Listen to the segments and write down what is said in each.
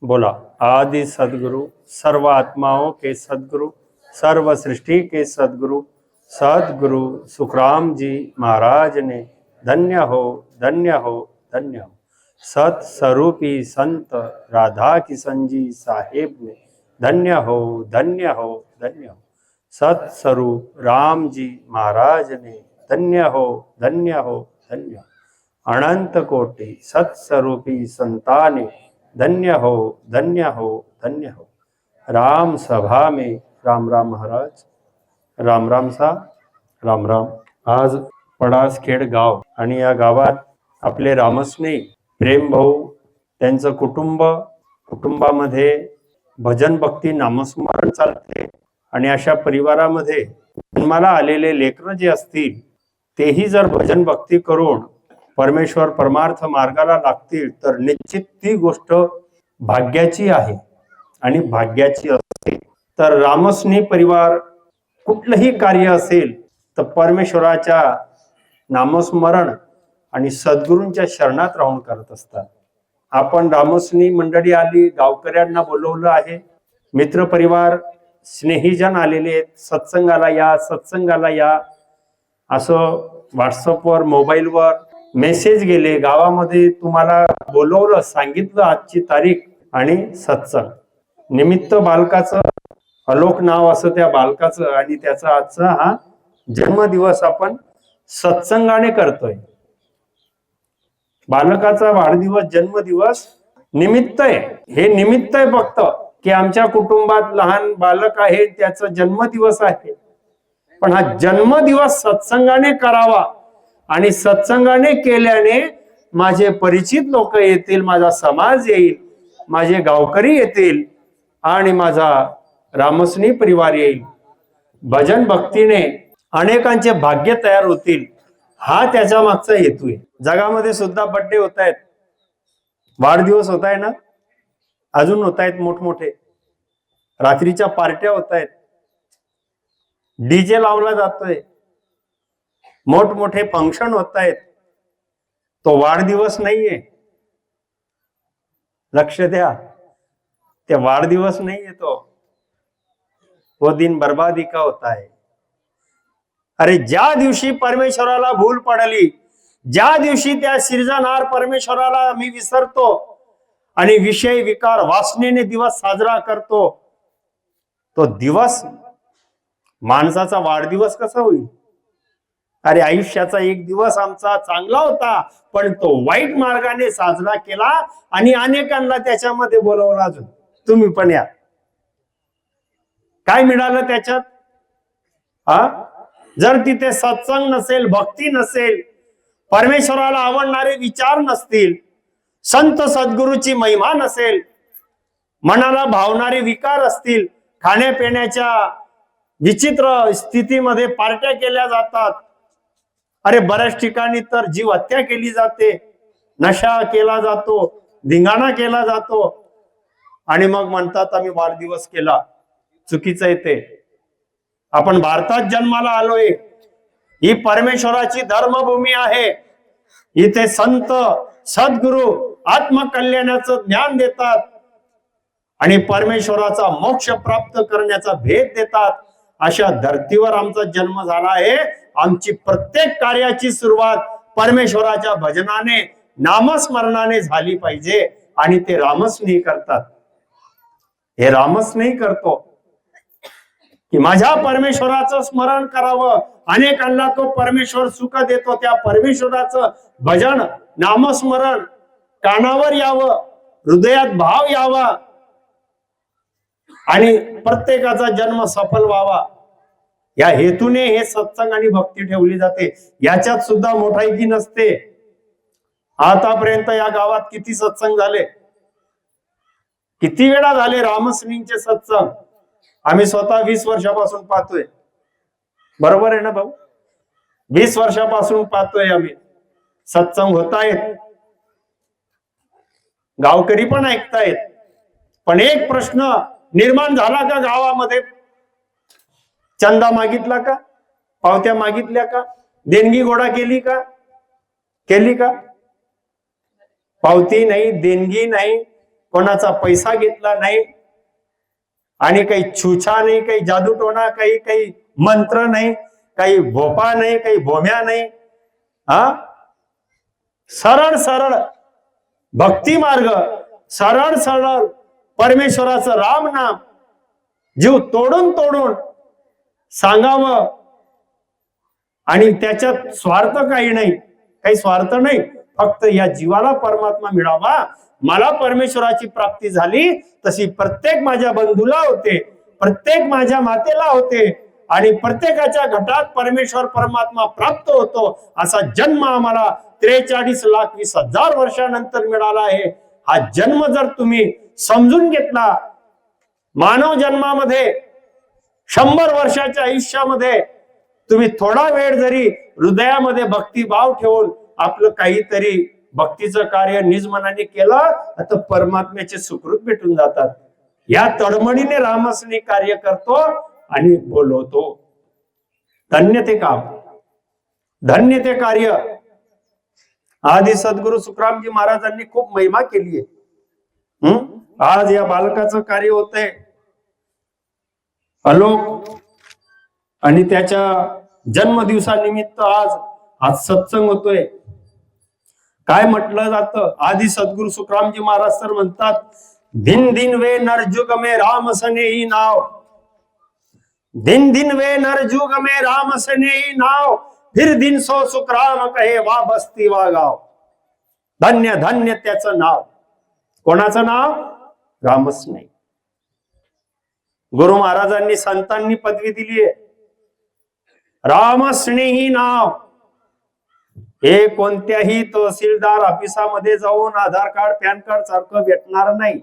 बोला। आदि सदगुरु, सर्व आत्माओं के सदगुरु, सर्व सृष्टि के सदगुरु, सदगुरु सुखराम जी महाराज ने धन्य हो, धन्य हो, धन्य हो। सत स्वरूपी संत राधा किशन जी साहेब ने धन्य हो, धन्य हो, धन्य हो। सत स्वरूप राम जी महाराज ने धन्य हो, धन्य हो, धन्य हो। अनंत कोटि सत्स्वरूपी संताने धन्य हो, धन्य हो, धन्य हो। राम सभा में राम राम महाराज, राम राम सा, राम राम। आज पडासखेड गाव आणि या गावात आपले रामस्नेही प्रेम भाऊ, त्यांचं कुटुंबामध्ये भजन भक्ती नामस्मरण चालते आणि अशा परिवारामध्ये जन्माला आलेले लेकरं जे असतील तेही जर भजन भक्ती करून परमेश्वर परमार्थ मार्गाला लागतील तर निश्चित ती गोष्ट भाग्याची आहे आणि भाग्याची असते। तर रामस्नेही परिवार कुठलंही कार्य असेल तर परमेश्वराच्या नामस्मरण आणि सद्गुरूंच्या शरणात राहून करत असतात। आपण रामस्नेही मंडळी आली, गावकऱ्यांना बोलवलं आहे, मित्र परिवार स्नेहीजन आलेले आहेत, सत्संगाला या, सत्संगाला या असं व्हॉट्सअपवर मोबाईलवर मेसेज गेले। गावामध्ये तुम्हाला बोलवलं, सांगितलं आजची तारीख आणि सत्संग निमित्त बालकाचं अलोक नाव असं त्या बालकाचं आणि त्याचा आजचा हा जन्मदिवस आपण सत्संगाने करतोय। बालकाचा वाढदिवस, जन्मदिवस निमित्त आहे, हे निमित्त आहे फक्त की आमच्या कुटुंबात लहान बालक आहे, त्याचा जन्मदिवस आहे। पण हा जन्मदिवस सत्संगाने करावा आणि सत्संगाने केल्याने माझे परिचित लोक येतील, माझा समाज येईल, माझे गावकरी येतील आणि माझा रामस्नेही परिवार येईल। भजन भक्तीने अनेकांचे भाग्य तयार होतील, हा त्याच्या मागचा हेतू आहे। जगामध्ये सुद्धा बर्थडे होत आहेत, वाढदिवस होत आहे ना, अजून होत आहेत मोठमोठे, रात्रीच्या पार्ट्या होत आहेत, डीजे लावला जातोय, मोठमोठे फंक्शन होत आहेत। तो वाढदिवस नाहीये, लक्ष द्या, ते वाढदिवस नाहीये, तो वो दिन बर्बादी का होता है। अरे ज्या दिवशी परमेश्वराला भूल पडली, ज्या दिवशी त्या सिरजनहार परमेश्वराला मी विसरतो आणि विषय विकार वासनेने दिवस साजरा करतो, तो दिवस माणसाचा वाढदिवस कसा होईल? अरे आयुष्याचा एक दिवस आमचा चांगला होता, पण तो वाईट मार्गाने साजरा केला आणि अनेकांना त्याच्यामध्ये बोलवलं। अजून तुम्ही पण या, काय मिळालं त्याच्यात? जर तिथे सत्संग नसेल, भक्ती नसेल, परमेश्वराला आवडणारे विचार नसतील, संत सद्गुरूची महिमा नसेल, मनाला भावणारे विकार असतील, खाण्यापिण्याच्या विचित्र स्थितीमध्ये पार्ट्या केल्या जातात, अरे बऱ्याच ठिकाणी तर जीव हत्या केली जाते, नशा केला जातो, धिंगाणा केला जातो आणि मग म्हणतात आम्ही वाढदिवस केला। चुकीचं आहे ते। आपण भारतात जन्माला आलोय, ही परमेश्वराची धर्मभूमी आहे, इथे संत सद्गुरू आत्मकल्याणाचं ज्ञान देतात आणि परमेश्वराचा मोक्ष प्राप्त करण्याचा भेद देतात। अशा धर्तीवर आमचा जन्म झाला आहे। आमची प्रत्येक कार्याची सुरुवात परमेश्वराच्या भजनाने, नामस्मरणाने झाली पाहिजे आणि ते रामस्नेही करतात। हे रामस्नेही करतो की माझ्या परमेश्वराचं स्मरण करावं, अनेकांना तो परमेश्वर सुख देतो, त्या परमेश्वराचं भजन नामस्मरण कानावर यावं, हृदयात भाव यावा आणि प्रत्येकाचा जन्म सफल व्हावा, या हेतूने हे सत्संग आणि भक्ती ठेवली जाते। याच्यात सुद्धा मोठाईकी नसते। आतापर्यंत या गावात किती सत्संग झाले, किती वेळा झाले रामस्नेहींचे सत्संग, आम्ही स्वतः 20 वर्षापासून पाहतोय। बरोबर आहे ना भाऊ? 20 वर्षापासून पाहतोय आम्ही, सत्संग होत आहेत, गावकरी पण ऐकतायत। पण एक प्रश्न निर्माण झाला का गावामध्ये? चंदा मागितला का? पावत्या मागितल्या का? देणगी गोळा केली का? केली का? पावती नाही, देणगी नाही, कोणाचा पैसा घेतला नाही आणि काही छुछा नाही, काही जादूटोणा, काही मंत्र नाही, काही भोपा नाही, काही भोम्या नाही. सरळ सरळ भक्ती मार्ग, सरळ सरळ परमेश्वराचं राम नाम जीव तोडून तोडून सांगावं. आणि त्याच्यात स्वार्थ काही नाही, काही स्वार्थ नाही, फक्त या जीवाला परमात्मा मिळावा, मला परमेश्वराची प्राप्ती झाली तशी प्रत्येक माझ्या बंधूला होते, प्रत्येक माझ्या मातेला होते आणि प्रत्येकाच्या घटात परमेश्वर परमात्मा प्राप्त होतो. असा जन्म आम्हाला 43,20,000 वर्षानंतर मिळाला आहे. हा जन्म जर तुम्ही समजून घेतला, मानव जन्मामध्ये 100 वर्षाच्या आयुष्यामध्ये तुम्ही थोडा वेळ जरी हृदयामध्ये भक्तिभाव ठेवून आपलं काहीतरी भक्तीचं कार्य निज मनाने केलं तर परमात्म्याचे सुकृत भेटून जातात. या तडमडीने रामसने कार्य करतो आणि बोलवतो. धन्य ते काम, धन्य ते कार्य. आदि सद्गुरु सुखरामजी महाराजांनी खूप महिमा केली आहे. आज या बालकाचं कार्य होतंय अलोक, आणि त्याच्या जन्मदिवसानिमित्त आज सत्संग होतोय. काय म्हटलं जातं, आदि सद्गुरु सुखरामजी महाराज सर म्हणतात, दिन दिन वे नरजुग में राम सने ही नाव, दिन दिन वे नरजुग में राम सने ही नाव, फिर दिन सो सुखराम कहे वा बस्ती वा गाव. धन्य धन्य त्याचं नाव. कोणाचं नाव? रामच नाही. गुरु महाराजांनी संतांनी पदवी दिली आहे, रामस्नेही नाव. हे कोणत्याही तहसीलदार ऑफिसामध्ये जाऊन आधार कार्ड पॅन कार्ड सारखं भेटणार नाही.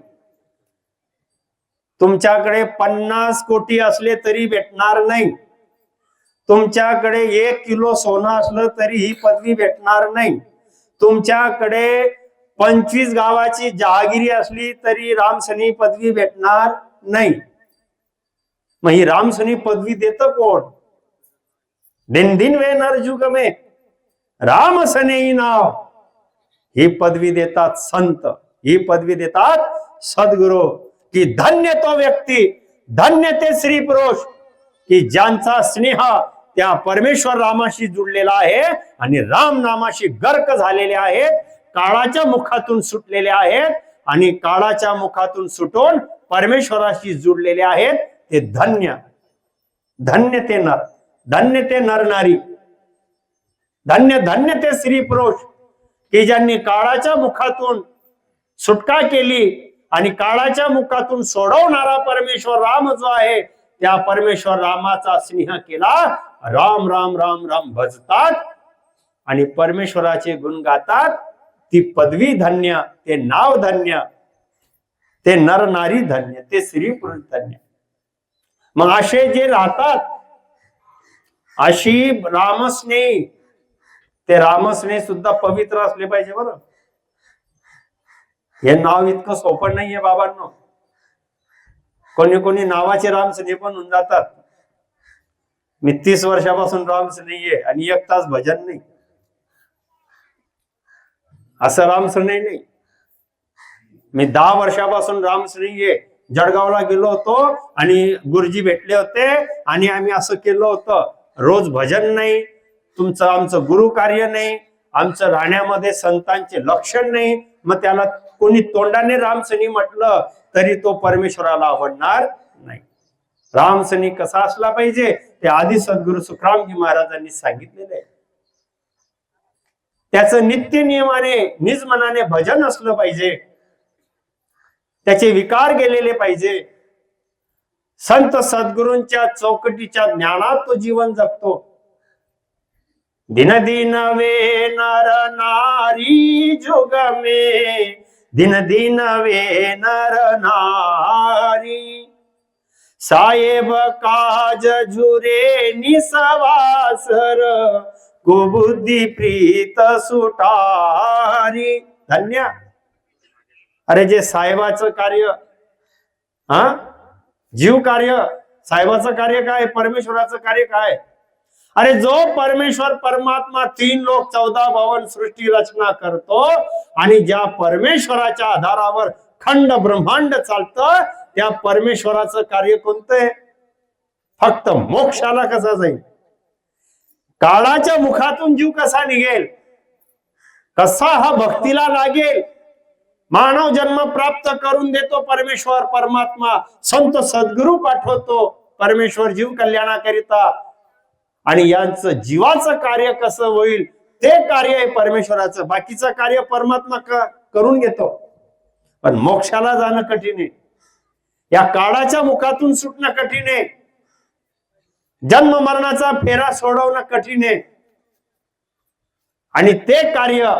तुमच्याकडे 50 कोटी असले तरी भेटणार नाही. तुमच्याकडे 1 किलो सोनं असलं तरी ही पदवी भेटणार नाही. तुमच्याकडे 25 गावाची जहागिरी असली तरी रामसनी पदवी भेटणार नाही. मग ही रामसनी पदवी देतं कोण? दिन दिन वे नरजुग में राम सने नाव. ही पदवी देतात संत, ही पदवी देतात सद्गुरु. की धन्य तो व्यक्ती, धन्य ते स्त्री पुरुष की ज्यांचा स्नेह त्या परमेश्वर रामाशी जुडलेला आहे आणि राम नामाशी गर्क झालेले आहेत, काळाच्या मुखातून सुटलेले आहेत आणि काळाच्या मुखातून सुटून परमेश्वराशी जुडलेले आहेत. ते धन्य, धन्य ते नर, धन्य ते नर नारी, धन्य धन्य ते स्त्री पुरुष की ज्यांनी काळाच्या मुखातून सुटका केली आणि काळाच्या मुखातून सोडवणारा परमेश्वर राम जो आहे त्या परमेश्वर रामाचा स्नेह केला. राम राम राम राम भजतात आणि परमेश्वराचे गुण गातात. ती पदवी धन्य, ते नाव धन्य, ते नर नारी धन्य, ते स्त्री पुरुष धन्य. मग असे जे राहतात, अशी रामस्नेही, ते रामस्नेही सुद्धा पवित्र असले पाहिजे बरं. हे नाव इतकं सोपं नाहीये बाबांनो. कोणी कोणी नावाचे रामस्नेही पण होऊन जातात. मी 30 वर्षापासून रामस्नेही आहे आणि 1 तास भजन नाही, असं रामस्नेही नाही. मी 10 वर्षापासून रामस्नेही आहे. जळगावला गेलो होतो आणि गुरुजी भेटले होते आणि आम्ही असं केलं होतं, रोज भजन नाही, तुमचं आमचं गुरु कार्य नाही, आमचं राहण्यामध्ये संतांचे लक्षण नाही. मग त्याला कोणी तोंडाने रामसनी म्हटलं तरी तो परमेश्वराला आवडणार नाही. रामसनी कसा असला पाहिजे ते आदि सद्गुरु सुखरामजी महाराजांनी सांगितलेलं आहे. त्याचं नित्य नियमाने निज मनाने भजन असलं पाहिजे, त्याचे विकार गेलेले पाहिजे. संत सद्गुरूंच्या चौकटीच्या ज्ञानात तो जीवन जगतो. दिन दिन वे नर नारी जुग में, दिन दिन वे नर नारी, साहेब काज झुरे निसवासर, कुबुद्धी प्रीत सुटारी. धन्य. अरे जे साहेबाचं कार्य, जीव कार्य, साहेबाचं कार्य काय, परमेश्वराचं कार्य काय? अरे जो परमेश्वर परमात्मा 3 लोक 14 भवन सृष्टी रचना करतो आणि ज्या परमेश्वराच्या आधारावर अखंड ब्रह्मांड चालतं, त्या परमेश्वराचं कार्य कोणतं आहे? फक्त मोक्षाला कसा जाईल, काळाच्या मुखातून जीव कसा निघेल, कसा हा भक्तीला लागेल, मानव जन्म प्राप्त करून देतो परमेश्वर परमात्मा, संत सद्गुरु पाठवतो परमेश्वर जीव कल्याणाकरिता, आणि यांचं जीवाचं कार्य कसं होईल ते कार्य आहे परमेश्वराचं, बाकीचं कार्य परमात्मा करून घेतो. पण मोक्षाला जाणं कठीण आहे, या काळाच्या मुखातून सुटणं कठीण आहे, जन्म मरणाचा फेरा सोडवणं कठीण आहे. आणि ते कार्य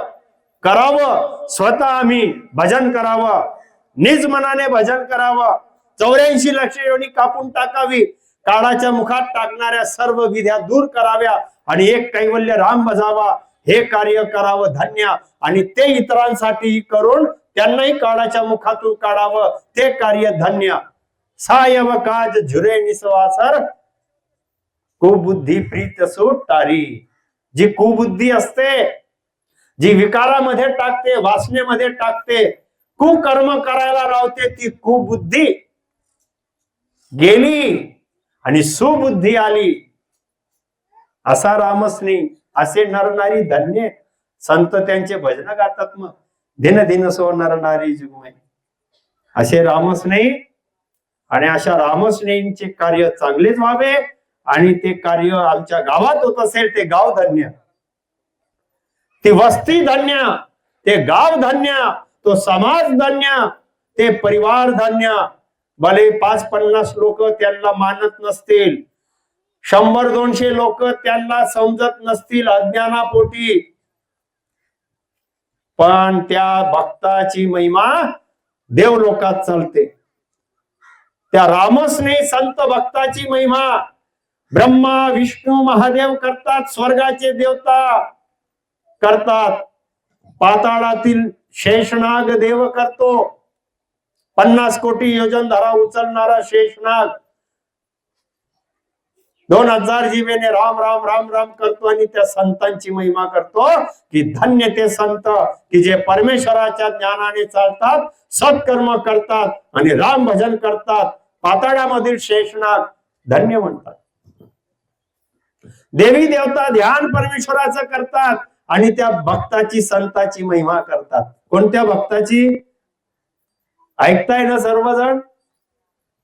करावं, स्वतः आम्ही भजन करावं, निज मनाने भजन करावं, 84 लक्ष योनी कापून टाकावी, काळाच्या मुखात टाकणाऱ्या सर्व विद्या दूर कराव्या आणि एक कैवल्य राम बजावा, हे कार्य करावं धन्य. आणि ते इतरांसाठी करून त्यांनाही काळाच्या मुखातून काढावं, ते कार्य धन्य. सायव काज झुरे निसवासर, कुबुद्धी प्रीत सूट तारी. जी कुबुद्धी असते, जी विकारामध्ये टाकते, वासनेमध्ये टाकते, कुकर्म करायला लावते, ती कुबुद्धी गेली आणि सुबुद्धी आली. असा रामस्नी, असे नरनारी धन्य. संत त्यांचे भजन गातात, मग दिन दिन सो नरनारी जुगमय, असे रामस्नेही. आणि अशा रामस्नेहींचे कार्य चांगलेच व्हावे, आणि ते कार्य आमच्या गावात होत असेल ते गाव धन्य, ती वस्ती धन्य, ते गाव धन्य, तो समाज धन्य, ते परिवार धन्य. भले 5-50 लोक त्यांना मानत नसतील, 100-200 लोक त्यांना समजत नसतील अज्ञानापोटी, पण त्या भक्ताची महिमा देवलोकात चालते. त्या रामस्नेही संत भक्ताची महिमा ब्रह्मा विष्णू महादेव करतात, स्वर्गाचे देवता करतात, पाताळातील शेषनाग देव करतो, 50 कोटी योजनधारा उचलणारा शेषनाग 2000 जीवेने राम राम राम राम करतो. आणि त्या संतांची महिमा करतो की धन्य ते संत की जे परमेश्वराच्या ज्ञानाने चालतात, सत्कर्म करतात आणि राम भजन करतात. पाताळामधील शेषनाग धन्य म्हणतात. देवी देवता ध्यान परमेश्वराचं करतात आणि त्या भक्ताची संताची महिमा करतात. कोणत्या भक्ताची? ऐकताय ना सर्वजण?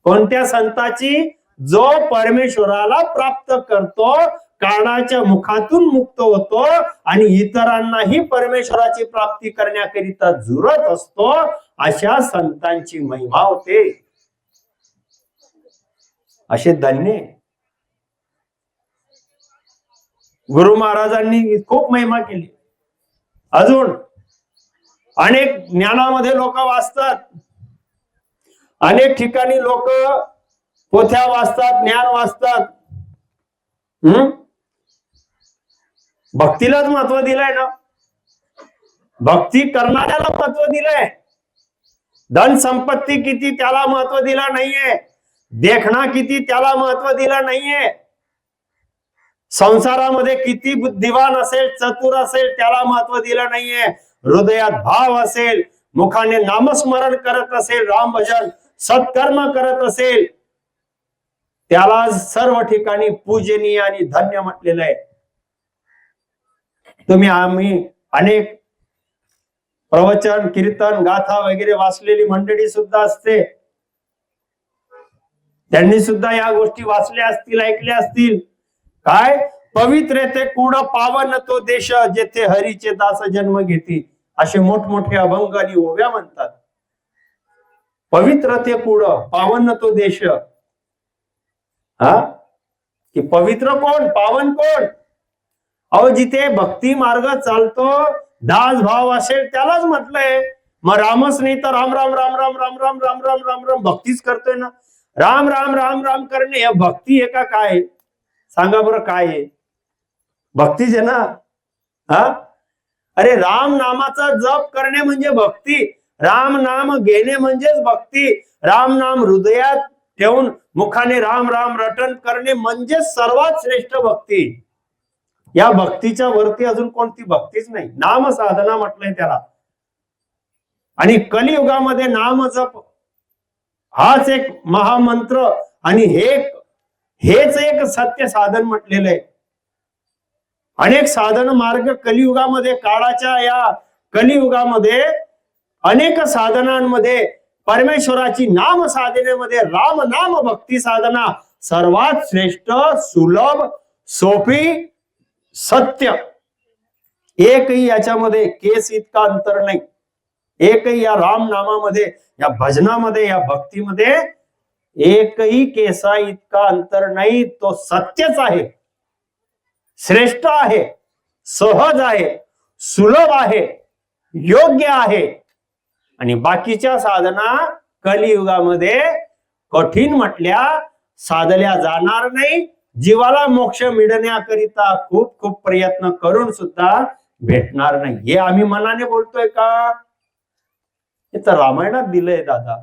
कोणत्या संताची? जो परमेश्वराला प्राप्त करतो, काळाच्या मुखातून मुक्त होतो आणि इतरांनाही परमेश्वराची प्राप्ती करण्याकरिता झुरत असतो, अशा संतांची महिमा होते. असे धन्य. गुरु महाराजांनी खूप महिमा केली. अजून अनेक ज्ञानामध्ये लोक वाचतात, अनेक ठिकाणी लोक पोथ्या वाचतात, ज्ञान वाचतात. भक्तीलाच महत्व दिलंय ना, भक्ती करणाऱ्याला महत्व दिलंय. धन संपत्ती किती त्याला महत्व दिला नाहीये, देखणा किती त्याला महत्व दिला नाहीये, संसारामध्ये किती बुद्धिवान असेल, चतुर असेल, त्याला महत्व दिलं नाहीये. हृदयात भाव असेल, मुखाने नामस्मरण करत असेल, राम भजन सत्कर्म करत असेल, त्याला सर्व ठिकाणी पूजनीय आणि धन्य म्हटलेलं आहे. आम्ही अनेक प्रवचन कीर्तन गाथा वगैरे वाचलेली मंडळी सुद्धा असते, त्यांनी सुद्धा या गोष्टी वाचल्या असतील, ऐकल्या असतील. काय? पवित्र ते कूड पावन तो देश, जेथे हरीचे दास जन्म घेती, असे मोठमोठे अभंग आणि ओव्या म्हणतात. पवित्र ते कूड पावन तो देश. की पवित्र कोण, पावन कोण? अहो, जिथे भक्ती मार्ग चालतो, दास भाव असेल त्यालाच म्हटलंय. मग रामच नाही तर राम राम राम राम राम राम राम राम राम राम भक्तीच करतोय ना. राम राम राम राम करणे हे भक्ती आहे का? काय सांगा बरं, काय आहे? भक्तीच आहे ना. अरे, राम नामाचा जप करणे म्हणजे भक्ती, राम नाम घेणे म्हणजेच भक्ती, राम नाम हृदयात ठेवून मुखाने राम राम रटन करणे म्हणजे सर्वात श्रेष्ठ भक्ती. या भक्तीच्या वरती अजून कोणती भक्तीच नाही. नाम साधना म्हटलंय त्याला. आणि कलियुगामध्ये नाम जप हाच एक महामंत्र आणि हेच एक सत्य साधन म्हटलेलं आहे. अनेक साधन मार्ग कलियुगामध्ये, काळाच्या या कलियुगामध्ये अनेक साधनांमध्ये परमेश्वराची नाम साधनेमध्ये राम नाम भक्ती साधना सर्वात श्रेष्ठ, सुलभ, सोपी, सत्य. एकही याच्यामध्ये केस इतका अंतर नाही. एकही या राम नामामध्ये, या भजनामध्ये, या भक्तीमध्ये एकही केसा इतका अंतर नाही. तो सत्यच आहे, श्रेष्ठ आहे, सहज आहे, सुलभ आहे, योग्य आहे. आणि बाकीच्या साधना कलियुगामध्ये कठीण म्हटल्या, साधल्या जाणार नाही. जीवाला मोक्ष मिळण्याकरिता खूप खूप प्रयत्न करून सुद्धा भेटणार नाही. हे आम्ही मनाने बोलतोय का? हे तर रामायणात दिलंय दादा,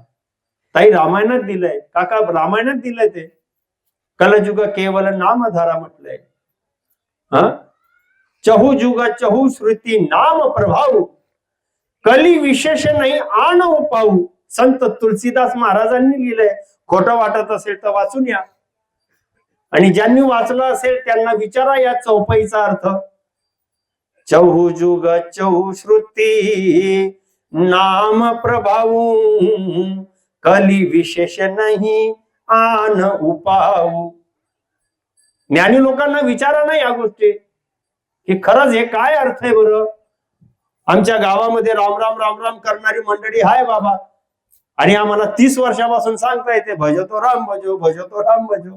ताई रामायणात दिलंय, काका रामायणात दिलंय. ते कलयुग केवल नामधारा म्हटलंय. चहुजुग चहु श्रुती नाम प्रभाव, कली विशेष नाही आन उपाऊ. संत तुलसीदास महाराजांनी लिहिलंय. खोटं वाटत असेल तर वाचून या, आणि ज्यांनी वाचलं असेल त्यांना विचारा या चौपाईचा अर्थ. चहुजुग चहु श्रुती नाम प्रभाऊ, कली विशेष नाही आन उपाऊ. ज्ञानी लोकांना विचारा ना या गोष्टी की खरंच हे काय अर्थ आहे बरं. आमच्या गावामध्ये राम राम राम राम करणारी मंडळी आहे बाबा, आणि आम्हाला 30 वर्षापासून सांगता येते भजतो राम भजो, भजतो राम भजो.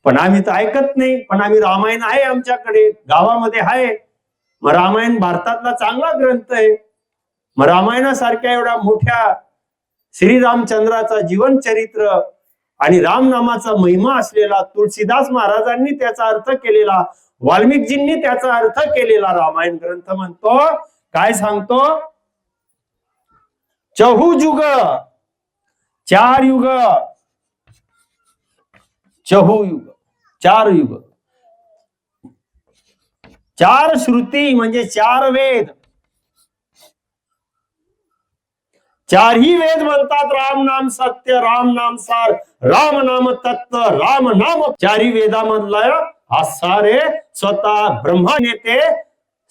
पण आम्ही तर ऐकत नाही. पण आम्ही रामायण आहे आमच्याकडे, गावामध्ये आहे. मग रामायण भारतातला चांगला ग्रंथ आहे. मग रामायणासारख्या एवढ्या मोठ्या श्रीरामचंद्राचा जीवन चरित्र आणि रामनामाचा महिमा असलेला, तुलसीदास महाराजांनी त्याचा अर्थ केलेला, वाल्मिकजींनी त्याचा अर्थ केलेला रामायण ग्रंथ म्हणतो, काय सांगतो? चहुजुग, 4 युग, चहुयुग, 4 युग, 4 श्रुती म्हणजे 4 वेद. 4ही वेद म्हणतात राम नाम सत्य, राम नाम सार, राम नाम तत्व, राम नाम. 4ही वेदामधला हा सारे स्वतः ब्रह्माने ते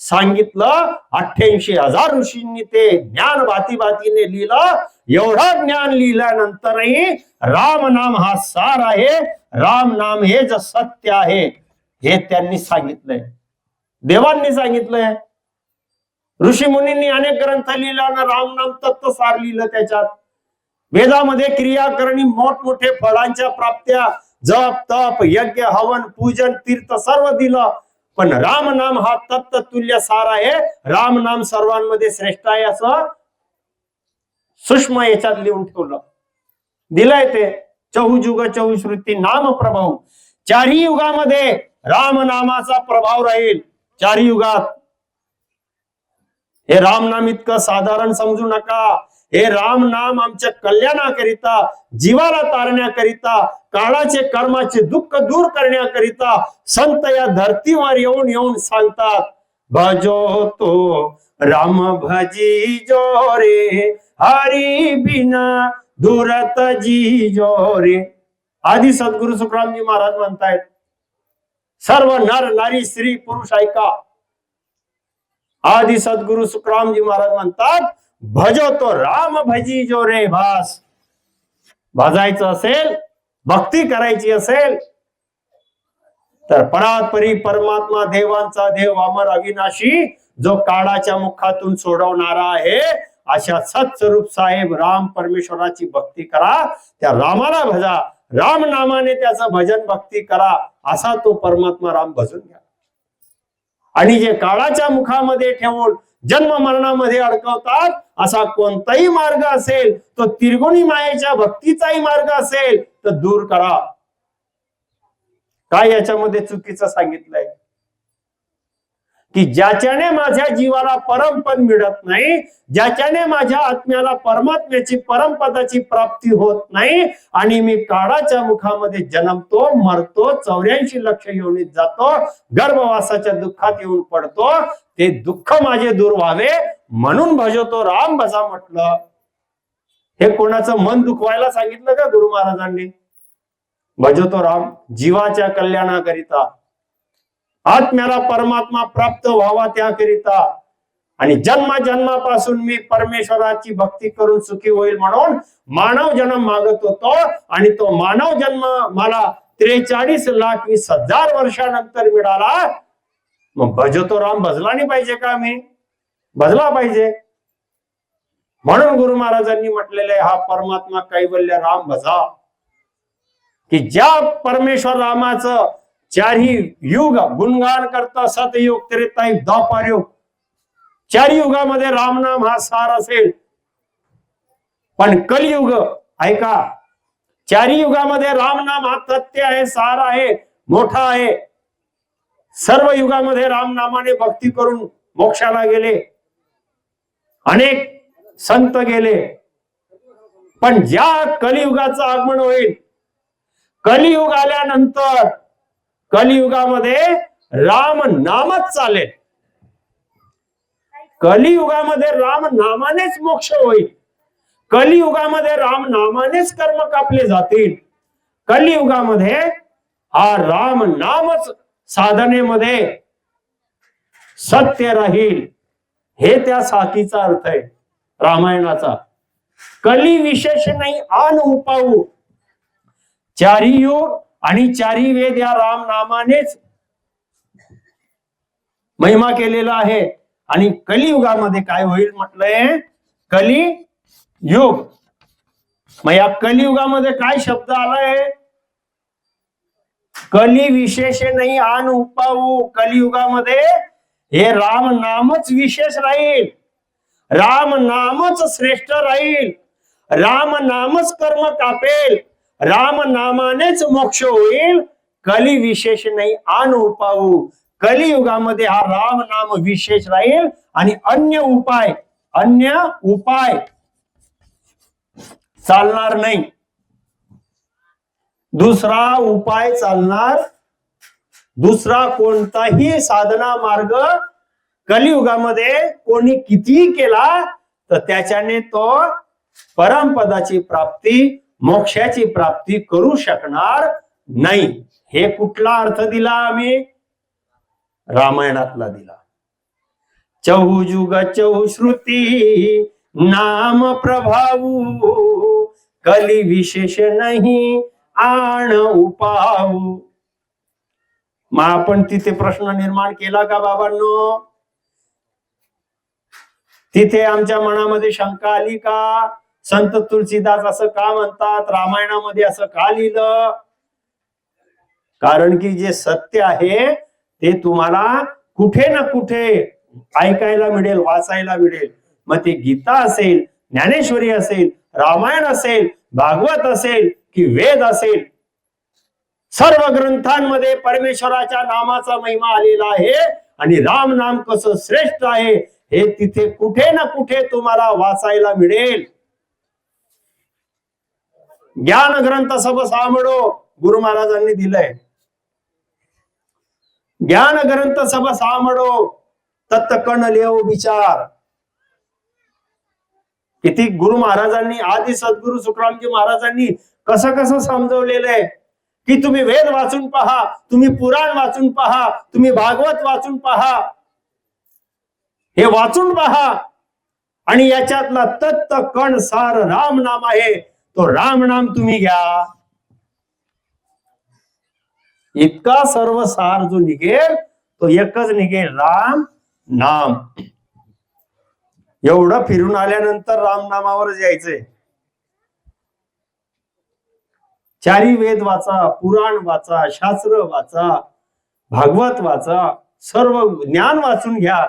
सांगितलं. 88,000 ऋषींनी ते ज्ञान भाती भातीने लिहिलं. एवढं ज्ञान लिहिल्यानंतरही राम नाम हा सार आहे, राम नाम हे जे सत्य आहे हे त्यांनी सांगितलंय, देवांनी सांगितलंय. ऋषी मुनींनी अनेक ग्रंथ लिहिला ना, राम नाम तत्व सार लिहिलं. त्याच्यात वेदामध्ये क्रिया करणी, मोठमोठे फळांच्या प्राप्त्या, जप तप यज्ञ हवन पूजन तीर्थ सर्व दिलं. पण राम नाम हा तत्व तुल्य सार आहे, राम नाम सर्वांमध्ये श्रेष्ठ आहे असं सूक्ष्म याच्यात लिहून ठेवलं, दिलंय ते. चहुजुग चहुश्रुती नाम प्रभाव. 4ही युगामध्ये राम नामाचा प्रभाव राहील. 4ही युगात हे राम नाम इतकं साधारण समजू नका. हे राम नाम आमच्या कल्याणाकरिता, जीवाला तारण्याकरिता, काळाचे कर्माचे दुःख दूर करण्याकरिता संत या धर्तीवर येऊन येऊन सांगतात. भजो तो राम भजी जो रे, हरी बिना दुरत जी जो रे. आदि सद्गुरु सुखरामजी महाराज म्हणतायत, सर्व नर नारी स्त्री पुरुष ऐका. आदि सद्गुरु सुखरामजी महाराज म्हणतात, भजो तो राम भजी जो रे. भास भाजायचं असेल, भक्ती करायची असेल तर परात्परी परमात्मा, देवांचा देव, अमर अविनाशी, जो काळाच्या मुखातून सोडवणारा आहे, अशा सत्स्वरूप साहेब राम परमेश्वराची भक्ती करा. त्या रामाला भजा, राम नामाने त्याचं भजन भक्ती करा. असा तो परमात्मा राम भजून घ्या. आणि जे काळाच्या मुखामध्ये ठेवून जन्म मरणामध्ये अडकवतात, असा कोणताही मार्ग असेल, तो त्रिगुणी मायेच्या भक्तीचाही मार्ग असेल तर दूर करा. काय याच्यामध्ये चुकीचं सांगितलंय की ज्याच्याने माझ्या जीवाला परमपद मिळत नाही, ज्याच्याने माझ्या आत्म्याला परमात्म्याची परमपदाची प्राप्ती होत नाही आणि मी काळाच्या मुखामध्ये जन्मतो, मरतो, 84 लक्ष योनीत जातो, गर्भवासाच्या दुःखात येऊन पडतो, ते दुःख माझे दूर व्हावे म्हणून भजतो राम भजा म्हटलं. हे कोणाचं मन दुखवायला सांगितलं का गुरु महाराजांनी? भजतो राम जीवाच्या कल्याणाकरिता, आत्म्याला परमात्मा प्राप्त व्हावा त्याकरिता, आणि जन्मापासून मी परमेश्वराची भक्ती करून सुखी होईल म्हणून मानव जन्म मागत होतो, आणि तो मानव जन्म मला 43,20,000 वर्षानंतर मिळाला. मग भजतो राम भजला नाही पाहिजे का? मी भजला पाहिजे. म्हणून गुरु महाराजांनी म्हटलेले हा परमात्मा कैवल्य राम भजा, की ज्या परमेश्वर रामाचं चारही युग गुणगान करता, सतयुग, त्रेतायुग, द्वापार युग, चारही युगामध्ये रामनाम हा सार असेल. पण कलियुग ऐका, चारही युगामध्ये रामनाम हा तथ्य आहे, सार आहे, मोठा आहे. सर्व युगामध्ये रामनामाने भक्ती करून मोक्षाला गेले, अनेक संत गेले. पण ज्या कलियुगाचं आगमन होईल, कलियुग आल्यानंतर कलियुगामध्ये राम नामच चालेल. कलियुगामध्ये राम नामानेच मोक्ष होईल. कलियुगामध्ये राम नामानेच कर्म कापले जातील. कलियुगामध्ये हा राम नामच साधनेमध्ये सत्य राहील. हे त्या साथीचा अर्थ आहे रामायणाचा. कली विशेष नाही आन उपाऊ. चारी युग आणि चारी वेद या राम नामानेच महिमा केलेला आहे. आणि कलियुगामध्ये काय होईल म्हटलंय? कलियुग. मग या कलियुगामध्ये काय शब्द आलाय? कली विशेष नाही आन उपाऊ. कलियुगामध्ये हे राम नामच विशेष राहील, राम नामच श्रेष्ठ राहील, राम नामच कर्म कापेल, राम नामानेच मोक्ष होईल. कली विशेष नाही आन उपाऊ. कलियुगामध्ये हा राम नाम विशेष राहील आणि अन्य उपाय चालणार नाही. दुसरा उपाय चालणार, दुसरा कोणताही साधना मार्ग कलियुगामध्ये कोणी कितीही केला तर त्याच्याने तो परमपदाची प्राप्ती, मोक्षाची प्राप्ती करू शकणार नाही. हे कुठला अर्थ दिला आम्ही? रामायणातला दिला. चहुजुग चहुश्रुती नाम प्रभाऊ, कली विशेष नाही आण उपाऊ. मग आपण तिथे प्रश्न निर्माण केला का बाबांनो? तिथे आमच्या मनामध्ये शंका आली का? संत तुलसीदास असं का म्हणतात? रामायणामध्ये असं का लिहिलं? कारण की जे सत्य आहे ते तुम्हाला कुठे ना कुठे ऐकायला मिळेल, वाचायला मिळेल. मग ते गीता असेल, ज्ञानेश्वरी असेल, रामायण असेल, भागवत असेल की वेद असेल, सर्व ग्रंथांमध्ये परमेश्वराच्या नामाचा महिमा आलेला आहे. आणि राम नाम कसं श्रेष्ठ आहे हे तिथे कुठे ना कुठे तुम्हाला वाचायला मिळेल. ज्ञान ग्रंथ सब सामडो गुरु महाराजांनी दिलंय. ज्ञान ग्रंथ सब सामडो तत्कण लेव विचार. किती गुरु महाराजांनी, आदि सद्गुरु सुखरामजी महाराजांनी कसं कसं समजवलेलं आहे की तुम्ही वेद वाचून पहा, तुम्ही पुराण वाचून पहा, तुम्ही भागवत वाचून पहा, हे वाचून पहा. आणि याच्यातला तत्त कण सार राम नाम आहे. तो राम नाम तुम्ही घ्या. इतका सर्व सार जो निघेल तो एकच निघेल, राम नाम. एवढं फिरून आल्यानंतर राम नामावरच यायचंय. चारी वेद वाचा, पुराण वाचा, शास्त्र वाचा, भागवत वाचा, सर्व ज्ञान वाचून घ्या.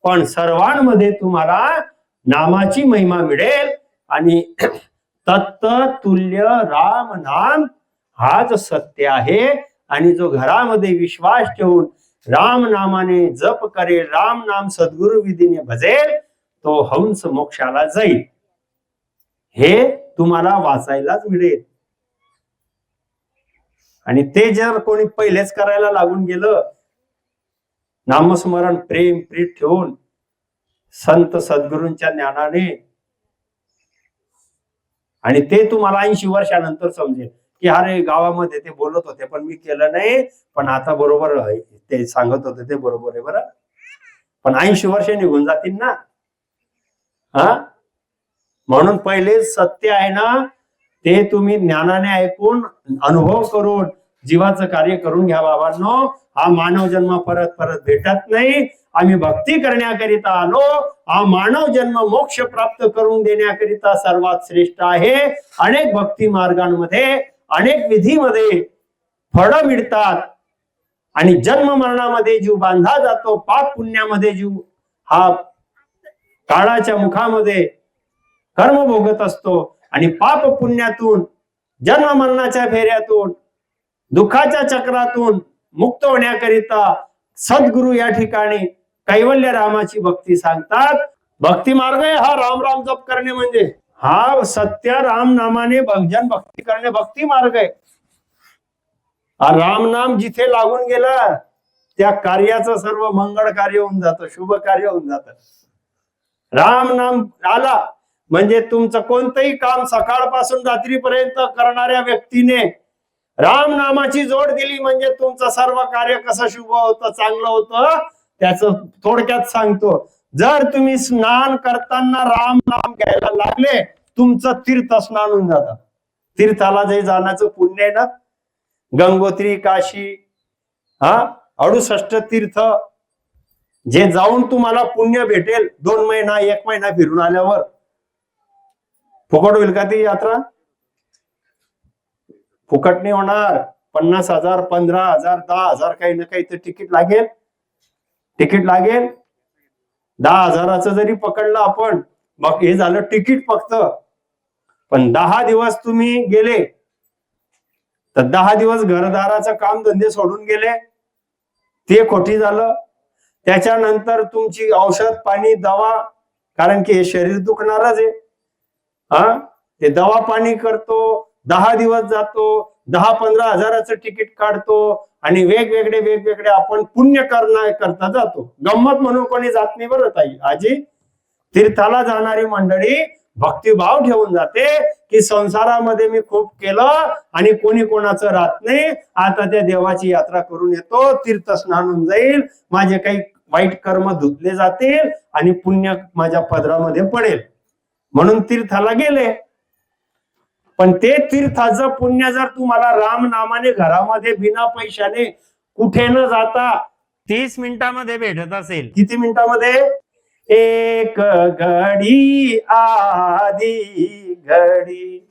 पण सर्वांमध्ये तुम्हाला नामाची महिमा मिळेल. आणि तत्त तुल्य राम नाम हाच सत्य आहे. आणि जो घरामध्ये विश्वास ठेवून राम नामाने जप करेल, राम नाम सद्गुरु विधीने भजेल, तो हंस मोक्षाला जाईल. हे तुम्हाला वाचायलाच मिळेल. आणि ते जर कोणी पहिलेच करायला लागून गेलं, नामस्मरण प्रेम प्रीत ठेवून संत सद्गुरूंच्या ज्ञानाने, आणि ते तुम्हाला 80 वर्षानंतर समजेल की अरे गावामध्ये ते बोलत होते पण मी केलं नाही, पण आता बरोबर ते सांगत होते ते बरोबर आहे बरं. पण 80 वर्ष निघून जातील ना. हा, म्हणून पहिले सत्य आहे ना ते तुम्ही ज्ञानाने ऐकून अनुभव करून जीवाचं कार्य करून घ्या बाबांनो. हा मानव जन्म परत परत भेटत नाही. आम्ही भक्ती करण्याकरिता आलो. हा मानव जन्म मोक्ष प्राप्त करून देण्याकरिता सर्वात श्रेष्ठ आहे. अनेक भक्ती मार्गांमध्ये अनेक विधीमध्ये फळं मिळतात आणि जन्म मरणामध्ये जीव बांधला जातो. पाप पुण्यामध्ये जीव हा काळाच्या मुखामध्ये कर्म भोगत असतो आणि पाप पुण्यातून जन्म मरणाच्या फेऱ्यातून दुःखाच्या चक्रातून मुक्त होण्याकरिता सद्गुरु या ठिकाणी कैवल्य रामाची भक्ती सांगतात. भक्ती मार्ग आहे हा राम राम जप करणे, म्हणजे हा सत्य राम नामाने भजन भक्ती करणे भक्ती मार्ग आहे. राम नाम जिथे लागून गेला त्या कार्याचं सर्व मंगळ कार्य होऊन जातं, शुभ कार्य होऊन जातं. राम नाम आला म्हणजे तुमचं कोणतंही काम सकाळपासून रात्रीपर्यंत करणाऱ्या व्यक्तीने राम नामाची जोड दिली म्हणजे तुमचं सर्व कार्य कसं शुभ होतं, चांगलं होतं, त्याचं थोडक्यात सांगतो. जर तुम्ही स्नान करताना राम नाम घ्यायला लागले, तुमचं तीर्थ स्नान होऊन जातं. तीर्थाला जे जाण्याचं पुण्य आहे ना, गंगोत्री, काशी, 68 तीर्थ, जे जाऊन तुम्हाला पुण्य भेटेल 2 महिना 1 महिना फिरून आल्यावर. फुकट होईल का ती यात्रा? फुकट नाही होणार. 50,000 15,000 10,000 काही ना काही तर तिकीट लागेल. तिकीट लागेल. 10,000चं जरी पकडलं आपण, मग हे झालं तिकीट फक्त. पण 10 दिवस तुम्ही गेले तर 10 दिवस घरदाराचं काम धंदे सोडून गेले, ते खोटी झालं. त्याच्यानंतर तुमची औषध पाणी दवा, कारण की हे शरीर दुखणारच आहे. ते दवा पाणी करतो, 10 दिवस जातो, 10-15 हजाराचं तिकीट काढतो आणि वेगवेगळे आपण पुण्य करता जातो. गंमत म्हणून कोणी जात नाही बरं ताई आजी. तीर्थाला जाणारी मंडळी भक्तिभाव ठेवून जाते की संसारामध्ये मी खूप केलं आणि कोणी कोणाचं राहत नाही, आता त्या देवाची यात्रा करून येतो, तीर्थ स्नान होऊन जाईल, माझे काही वाईट कर्म धुतले जातील आणि पुण्य माझ्या पदरामध्ये पडेल म्हणून तीर्थाला गेले. पण ते तीर्थाचं पुण्य जर तुम्हाला राम नामाने घरामध्ये बिना पैशाने कुठे न जाता 30 मिनिटांमध्ये भेटत असेल, किती मिनिटांमध्ये? एक घडी आधी घडी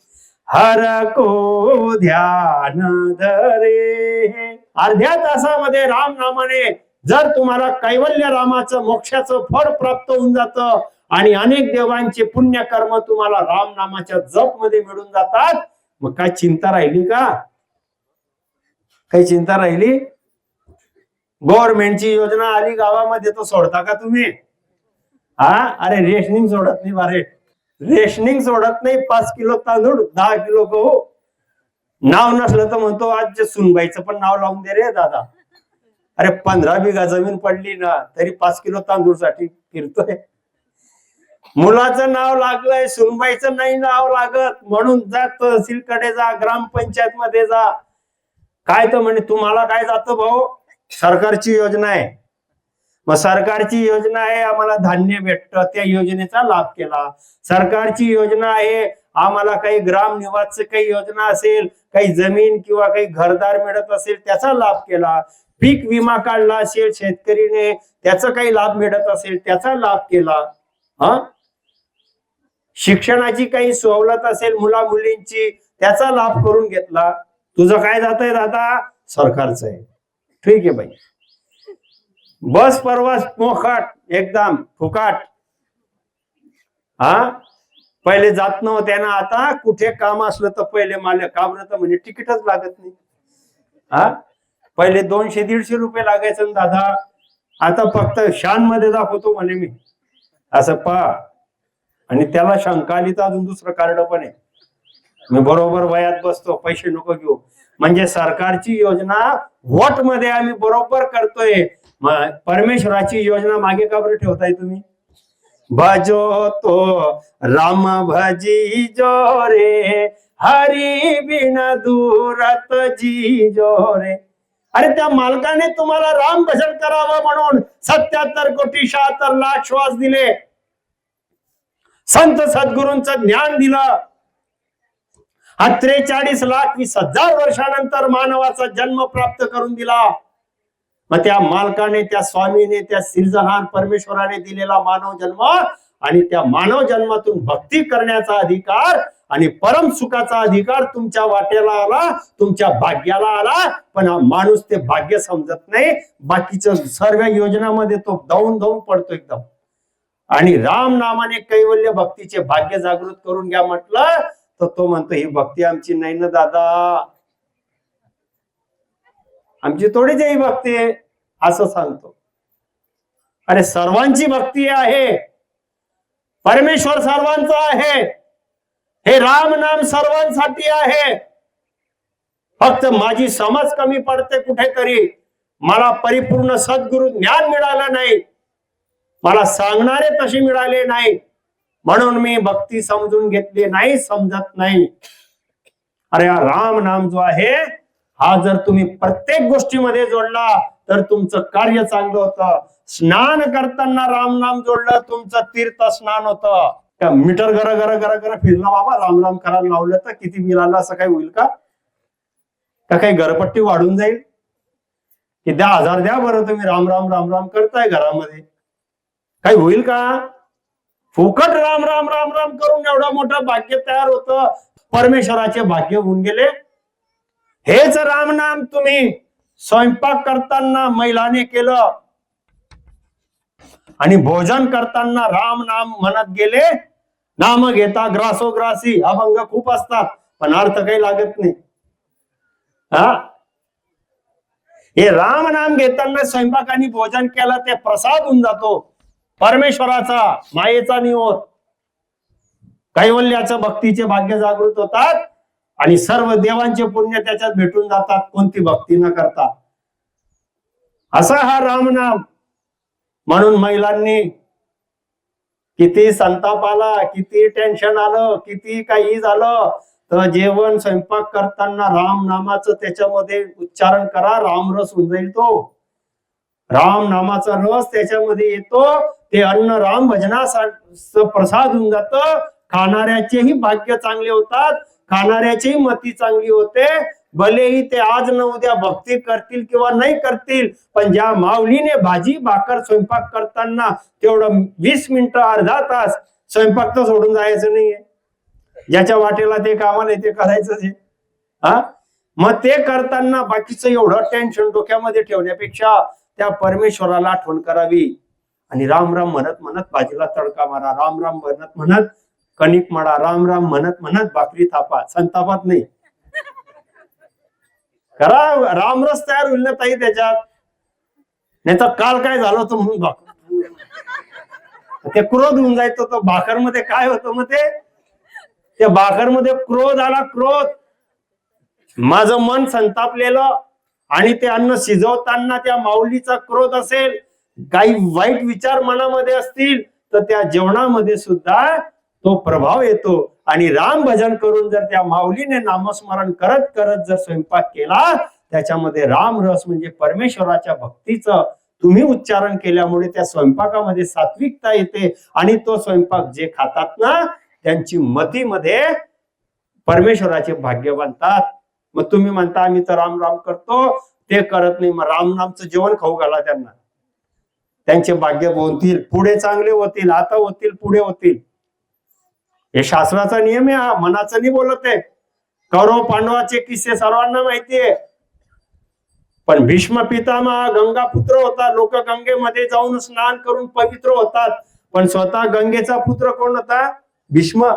हर को ध्यान धरे. अर्ध्या तासामध्ये राम नामाने जर तुम्हाला कैवल्य रामाचं मोक्षाचं फळ प्राप्त होऊन जातं आणि अनेक देवांचे पुण्य कर्म तुम्हाला राम नामाच्या जप मध्ये मिळून जातात, मग काय चिंता राहिली का? काही चिंता राहिली? गव्हर्नमेंटची योजना आली गावामध्ये तो सोडता का तुम्ही? अरे रेशनिंग सोडत नाही बारे, रेशनिंग सोडत नाही. 5 किलो तांदूळ 10 किलो गहू. नाव नसलं तर म्हणतो आज सुनबाईचं पण नाव लावून दे रे दादा. अरे 15 बिघा जमीन पडली ना तरी 5 किलो तांदूळ साठी फिरतोय. मुलाचं नाव लागलंय, सुनबाईचं नाही नाव लागत, म्हणून जा तहसीलकडे जा, ग्रामपंचायत मध्ये जा. काय तर म्हणे तुम्हाला काय जातं भाऊ, सरकारची योजना आहे. मग सरकारची योजना आहे आम्हाला धान्य भेटतं, त्या योजनेचा लाभ केला. सरकारची योजना आहे आम्हाला काही ग्राम निवास काही योजना असेल, काही जमीन किंवा काही घरदार मिळत असेल त्याचा लाभ केला. पीक विमा काढला असेल शेतकरीने, त्याचा काही लाभ मिळत असेल त्याचा लाभ केला. शिक्षणाची काही सवलत असेल मुला मुलींची, त्याचा लाभ करून घेतला. तुझं काय जात आहे दादा? सरकारचं आहे. ठीक आहे बाई. बस प्रवास मोकाट, एकदम फुकाट. पहिले जात नव्हत्या ना, आता कुठे काम असलं तर पहिले मालक काबरत म्हणजे तिकीटच लागत नाही. पहिले 200-150 रुपये लागायचं ना दादा, आता फक्त शान मध्ये दाखवतो म्हणे मी, असं पहा. आणि त्याला शंका आली तर अजून दुसरं कार्ड पण आहे. मी बरोबर वयात बसतो, पैसे नको घेऊ. म्हणजे सरकारची योजना वोट मध्ये आम्ही बरोबर करतोय. परमेश्वराची योजना मागे का बरं ठेवताय तुम्ही? भजो तो राम भजी जो रे, हरी बिन दूरत जी जो रे. अरे त्या मालकाने तुम्हाला राम भजन करावं म्हणून 77 कोटी 76 लाख श्वास दिले, संत सद्गुरूंचं ज्ञान दिलं. हा 43,20,000 वर्षानंतर मानवाचा जन्म प्राप्त करून दिला. मग त्या मालकाने, त्या स्वामीने, त्या सिरजहान परमेश्वराने दिलेला मानव जन्म, आणि त्या मानव जन्मातून भक्ती करण्याचा अधिकार आणि परम सुखाचा अधिकार तुमच्या वाट्याला आला, तुमच्या भाग्याला आला. पण हा माणूस ते भाग्य समजत नाही. बाकीच्या सर्व योजनामध्ये तो धावून पडतो एकदम. आणि राम नामाने कैवल्य भक्तीचे भाग्य जागृत करून घ्या म्हटलं तर तो म्हणतो ही भक्ती आमची नाही ना दादा, आमची थोडीच ही भक्ती आहे, असं सांगतो. अरे सर्वांची भक्ती आहे, परमेश्वर सर्वांचा आहे, हे राम नाम सर्वांसाठी आहे. फक्त माझी समज कमी पडते कुठेतरी, मला परिपूर्ण सद्गुरु ज्ञान मिळालं नाही, मला सांगणारे तसे मिळाले नाही, म्हणून मी भक्ती समजून घेतली नाही, समजत नाही. अरे हा राम नाम जो आहे, हा जर तुम्ही प्रत्येक गोष्टीमध्ये जोडला तर तुमचं कार्य चांगलं होतं. स्नान करताना राम नाम जोडलं, तुमचं तीर्थ स्नान होतं. त्या मीटर घर फिरला बाबा, राम राम करायला लावलं तर किती बिल आलं असं काही होईल का? काही घरपट्टी वाढून जाईल की 10,000 द्या बरं, तुम्ही राम राम राम राम करताय घरामध्ये, काही होईल का? फुकट राम राम राम राम करून एवढं मोठं भाग्य तयार होतं, परमेश्वराचे भाग्य होऊन गेले. हेच राम नाम तुम्ही स्वयंपाक करताना महिलाने केलं आणि भोजन करताना राम नाम म्हणत गेले. नाम घेता ग्रासोग्रासी, अभंग खूप असतात पण अर्थ काही लागत नाही. हे राम नाम घेताना स्वयंपाक आणि भोजन केलं ते प्रसाद होऊन जातो, परमेश्वराचा मायेचा निहोत. कैवल्याचं भक्तीचे भाग्य जागृत होतात आणि सर्व देवांचे पुण्य त्याच्यात भेटून जातात, कोणती भक्ती न करता. असा हा राम नाम. म्हणून महिलांनी किती संताप आला, किती टेन्शन आलं, किती काही झालं, तर जेवण स्वयंपाक करताना राम नामाचं त्याच्यामध्ये उच्चारण करा, रामरस होऊन जाईल. तो राम नामाचा रस त्याच्यामध्ये येतो, ते अन्न राम भजनाचा प्रसाद होऊन जातं. खाणाऱ्याचेही भाग्य चांगले होतात, खाणाऱ्याचीही मती चांगली होते. भलेही ते आज न उद्या भक्ती करतील किंवा नाही करतील, पण ज्या माऊलीने भाजी भाकर स्वयंपाक करताना तेवढं 20 मिनिटं अर्धा तास स्वयंपाक तर सोडून जायचं नाहीये. ज्याच्या वाटेला ते कामाला ते करायचंच आहे. मग ते करताना बाकीचं एवढं टेन्शन डोक्यामध्ये ठेवण्यापेक्षा त्या परमेश्वराला आठवण करावी आणि राम राम म्हणत म्हणत भाजीला तडका मारा, राम राम म्हणत म्हणत कणिक मळा, राम राम म्हणत म्हणत भाकरी थापा, संतापात नाही. करा, रामरस तयार होईल ना ताई त्याच्यात. नाही तर काल काय झालं होतं म्हणून भाकर ते क्रोध होऊन जायचं. तो भाकर मध्ये काय होतं, मग ते भाकर मध्ये क्रोध आला, क्रोध. माझं मन संतापलेलं आणि ते अन्न शिजवताना त्या माऊलीचा क्रोध असेल, काही वाईट विचार मनामध्ये असतील, तर त्या जेवणामध्ये सुद्धा तो प्रभाव येतो. आणि राम भजन करून जर त्या माऊलीने नामस्मरण करत करत जर स्वयंपाक केला, त्याच्यामध्ये राम रस म्हणजे परमेश्वराच्या भक्तीचं तुम्ही उच्चारण केल्यामुळे त्या स्वयंपाकामध्ये सात्विकता येते आणि तो स्वयंपाक जे खातात ना त्यांची मतीमध्ये परमेश्वराचे भाग्य बनतात. मग तुम्ही म्हणता आम्ही तर राम राम करतो, ते करत नाही, मग राम नामचं जेवण खाऊ घाला त्यांना, त्यांचे भाग्य बनतील, पुढे चांगले होतील, आता होतील, पुढे होतील. हे शास्त्राचा नियम आहे, हा मनाचं नाही बोलत आहे. कौरव पांडवाचे किस्से सर्वांना माहितीये. पण भीष्म पितामह गंगा पुत्र होता, लोक गंगेमध्ये जाऊन स्नान करून पवित्र होतात, पण स्वतः गंगेचा पुत्र कोण होता? भीष्म.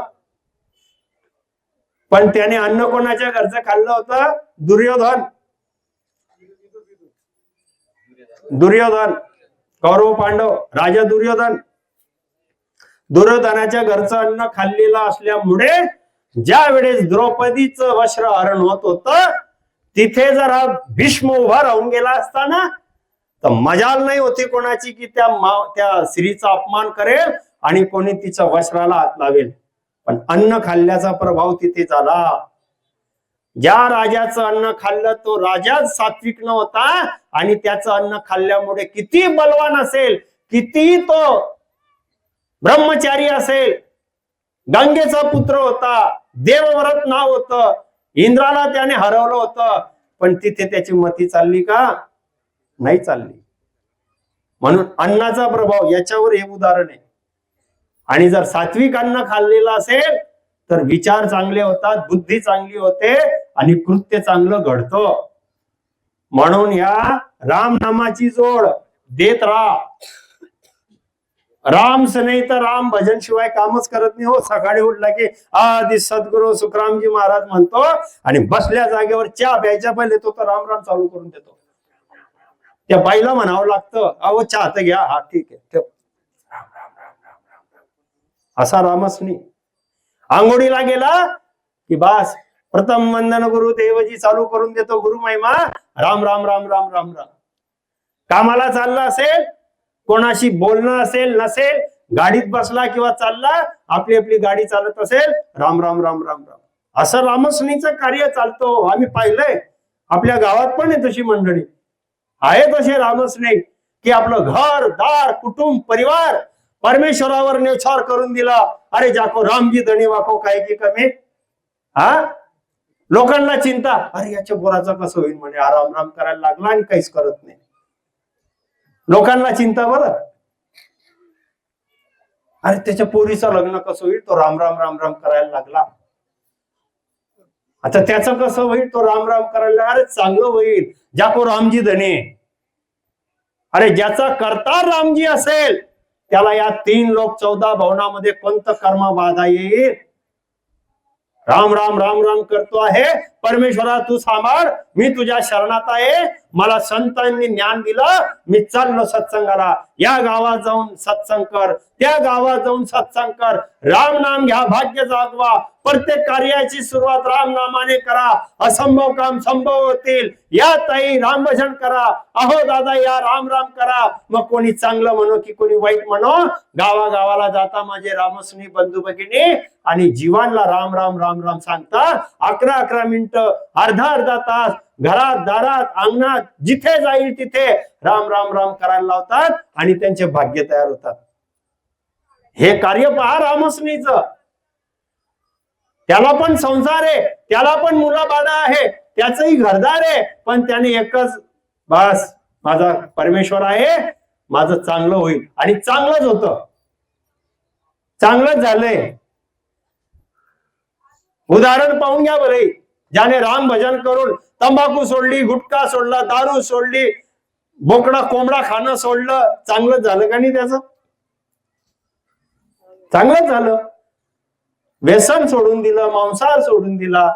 पण त्याने अन्न कोणाच्या घरचं खाल्लं होतं? दुर्योधन. दुर्योधन, कौरव पांडव, राजा दुर्योधन. दुर्योधनाच्या घरचं अन्न खाल्लेलं असल्यामुळे ज्या वेळेस द्रौपदीचं वस्त्र हरण होत होतं तिथे जर हा भीष्म उभा राहून गेला असताना तर मजाल नाही होती कोणाची की त्या स्त्रीचा अपमान करेल आणि कोणी तिच्या वस्त्राला हात लावेल. पण अन्न खाल्ल्याचा प्रभाव तिथे झाला. ज्या राजाचं अन्न खाल्लं तो राजाच सात्विक नव्हता आणि त्याचं अन्न खाल्ल्यामुळे किती बलवान असेल, किती तो ब्रह्मचारी असेल, गंगेचा पुत्र होता, देवव्रत नाव होतं, इंद्राला त्याने हरवलं होतं, पण तिथे त्याची मती चालली का? नाही चालली. म्हणून अन्नाचा प्रभाव याच्यावर हे उदाहरण आहे. आणि जर सात्विक अन्न खाल्लेलं असेल तर विचार चांगले होतात, बुद्धी चांगली होते आणि कृत्य चांगलं घडतं. म्हणून या राम नामाची जोड देत राहा. रामच नाही तर राम भजन शिवाय कामच करत नाही हो. सकाळी उठला की आदि सद्गुरु सुखरामजी महाराज म्हणतो आणि बसल्या जागेवर चहा प्यायच्या पहिले तो तर राम राम चालू करून देतो. त्या बाईला म्हणावं लागतं अहो चहा तर घ्या. हा ठीक आहे ठेव. असा रामच नाही. आंघोळीला गेला की बास प्रथम वंदन गुरु देवजी चालू करून देतो. गुरु महिमा राम राम राम राम राम राम. कामाला चालला असेल, कोणाशी बोलणं असेल नसेल, गाडीत बसला किंवा चालला, आपली आपली गाडी चालत असेल, राम राम राम राम राम. असं रामस्वामीचं कार्य चालतो. आम्ही पाहिलंय आपल्या गावात पण आहे तशी मंडळी आहे. तसे रामस्वामी की आपलं घर दार कुटुंब परिवार परमेश्वरावर न्यौछावर करून दिला. अरे जाको रामजी धनी वाको काय की कमी. हा लोकांना चिंता, अरे याच्या पोराचं कसं होईल म्हणे, राम राम करायला लागला आणि काहीच करत नाही. लोकांना चिंता बरं. अरे त्याच्या पोरीचं लग्न कसं होईल, तो राम राम राम राम करायला लागला. आता त्याचं कसं होईल, तो राम राम करायला. अरे चांगलं होईल जाको रामजी धने. अरे ज्याचा करता रामजी असेल त्याला या 3 लोक 14 भवनामध्ये कोणतं कर्म बाधा येईल. राम राम राम राम करतो आहे, परमेश्वरा तू सांभाळ, मी तुझ्या शरणात आहे. मला संतांनी ज्ञान दिलं, मी चाललो सत्संगाला. या गावात जाऊन सत्संग कर, त्या गावात जाऊन सत्संग कर. राम नाम घ्या, भाग्य जागवा. प्रत्येक कार्याची सुरुवात राम नामाने करा. असंभव काम संभव होतील. या ताई राम भजन करा. अहो दादा या राम राम करा. मग कोणी चांगलं म्हणो की कोणी वाईट म्हणो, गावागावाला जाता माझे रामस्वामी बंधू भगिनी आणि जीवांना राम राम राम राम सांगता. 11-11 मिनिटं, अर्धा तास घरात दारात अंगणात जिथे जाईल तिथे राम राम राम करायला लावतात आणि त्यांचे भाग्य तयार होतात. हे कार्य पहा रामस्वामीचं. त्याला पण संसार आहे, त्याला पण मुलाबाळा आहे, त्याचंही घरदार आहे, पण त्याने एकच बस माझा परमेश्वर आहे, माझं चांगलं होईल. आणि चांगलंच होतं, चांगलंच झालंय. उदाहरण पाहून घ्या बरे. ज्याने राम भजन करून तंबाखू सोडली, गुटखा सोडला, दारू सोडली, बोकडा कोंबडा खाणं सोडलं, चांगलंच झालं का नाही त्याचं? चांगलंच झालं. व्यसन सोडून दिलं, मांसाहार सोडून दिला,